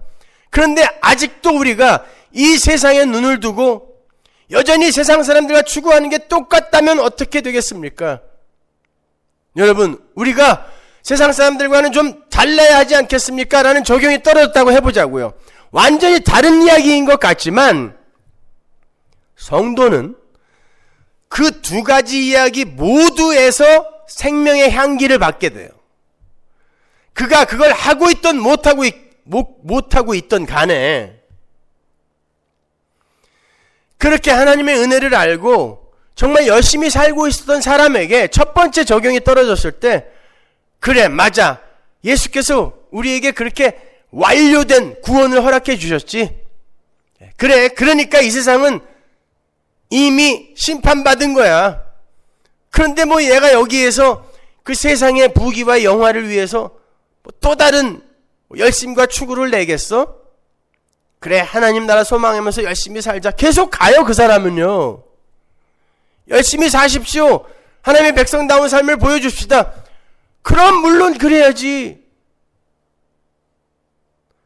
그런데 아직도 우리가 이 세상에 눈을 두고 여전히 세상 사람들과 추구하는 게 똑같다면 어떻게 되겠습니까? 여러분, 우리가 세상 사람들과는 좀 달라야 하지 않겠습니까? 라는 적용이 떨어졌다고 해보자고요. 완전히 다른 이야기인 것 같지만 성도는 그 두 가지 이야기 모두에서 생명의 향기를 받게 돼요. 그가 그걸 하고 있던 못하고 있던 간에 그렇게 하나님의 은혜를 알고 정말 열심히 살고 있었던 사람에게 첫 번째 적용이 떨어졌을 때, 그래, 맞아, 예수께서 우리에게 그렇게 완료된 구원을 허락해 주셨지. 그래, 그러니까 이 세상은 이미 심판받은 거야. 그런데 뭐 얘가 여기에서 그 세상의 부귀와 영화를 위해서 또 다른 열심과 추구를 내겠어? 그래, 하나님 나라 소망하면서 열심히 살자. 계속 가요, 그 사람은요. 열심히 사십시오. 하나님의 백성다운 삶을 보여줍시다. 그럼 물론 그래야지.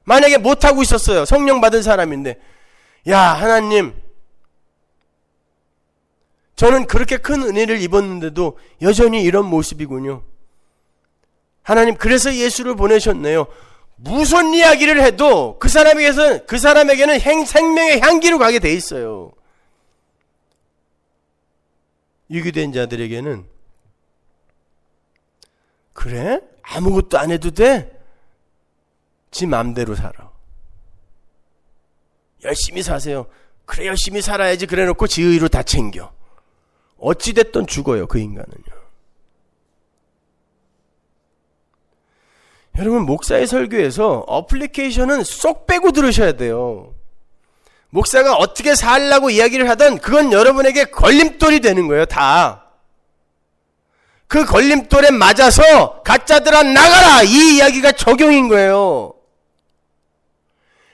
만약에 못하고 있었어요. 성령 받은 사람인데, 야, 하나님, 저는 그렇게 큰 은혜를 입었는데도 여전히 이런 모습이군요. 하나님, 그래서 예수를 보내셨네요. 무슨 이야기를 해도 그 사람에게는 생명의 향기로 가게 돼 있어요. 유기된 자들에게는, 그래? 아무것도 안 해도 돼? 지 맘대로 살아. 열심히 사세요. 그래, 열심히 살아야지. 그래 놓고 지 의로 다 챙겨. 어찌됐든 죽어요, 그 인간은요. 여러분, 목사의 설교에서 어플리케이션은 쏙 빼고 들으셔야 돼요. 목사가 어떻게 살라고 이야기를 하든 그건 여러분에게 걸림돌이 되는 거예요, 다. 그 걸림돌에 맞아서 가짜들아 나가라, 이 이야기가 적용인 거예요.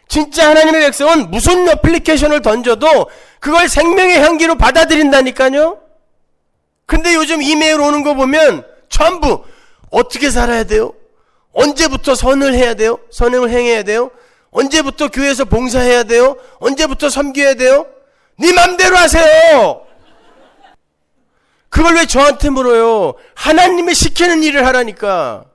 진짜 하나님의 백성은 무슨 어플리케이션을 던져도 그걸 생명의 향기로 받아들인다니까요. 근데 요즘 이메일 오는 거 보면 전부 어떻게 살아야 돼요? 언제부터 선을 해야 돼요? 선행을 행해야 돼요? 언제부터 교회에서 봉사해야 돼요? 언제부터 섬겨야 돼요? 네 맘대로 하세요. 그걸 왜 저한테 물어요? 하나님이 시키는 일을 하라니까.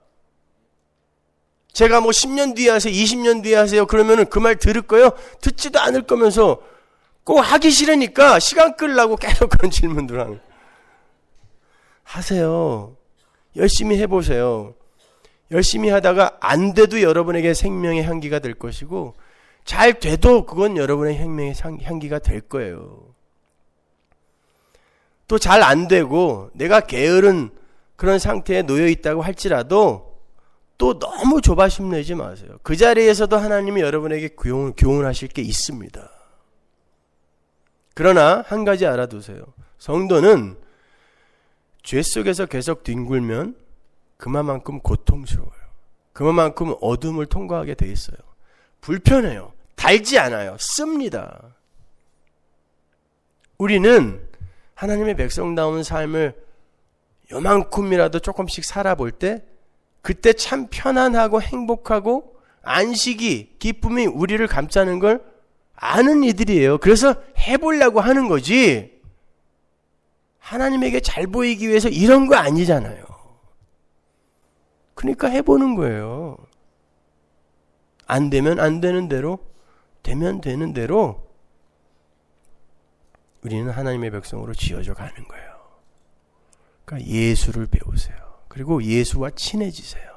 제가 뭐 10년 뒤에 하세요, 20년 뒤에 하세요, 그러면은 그 말 들을 거예요? 듣지도 않을 거면서 꼭 하기 싫으니까 시간 끌려고 계속 그런 질문들 하는. 하세요. 열심히 해보세요. 열심히 하다가 안 돼도 여러분에게 생명의 향기가 될 것이고, 잘 돼도 그건 여러분의 생명의 향기가 될 거예요. 또 잘 안 되고 내가 게으른 그런 상태에 놓여 있다고 할지라도 또 너무 조바심 내지 마세요. 그 자리에서도 하나님이 여러분에게 교훈하실 게 있습니다. 그러나 한 가지 알아두세요. 성도는 죄 속에서 계속 뒹굴면 그만큼 고통스러워요. 그만큼 어둠을 통과하게 돼 있어요. 불편해요. 달지 않아요. 씁니다. 우리는 하나님의 백성다운 삶을 요만큼이라도 조금씩 살아볼 때, 그때 참 편안하고 행복하고 안식이, 기쁨이 우리를 감싸는 걸 아는 이들이에요. 그래서 해보려고 하는 거지, 하나님에게 잘 보이기 위해서 이런 거 아니잖아요. 그러니까 해보는 거예요. 안 되면 안 되는 대로, 되면 되는 대로 우리는 하나님의 백성으로 지어져 가는 거예요. 그러니까 예수를 배우세요. 그리고 예수와 친해지세요.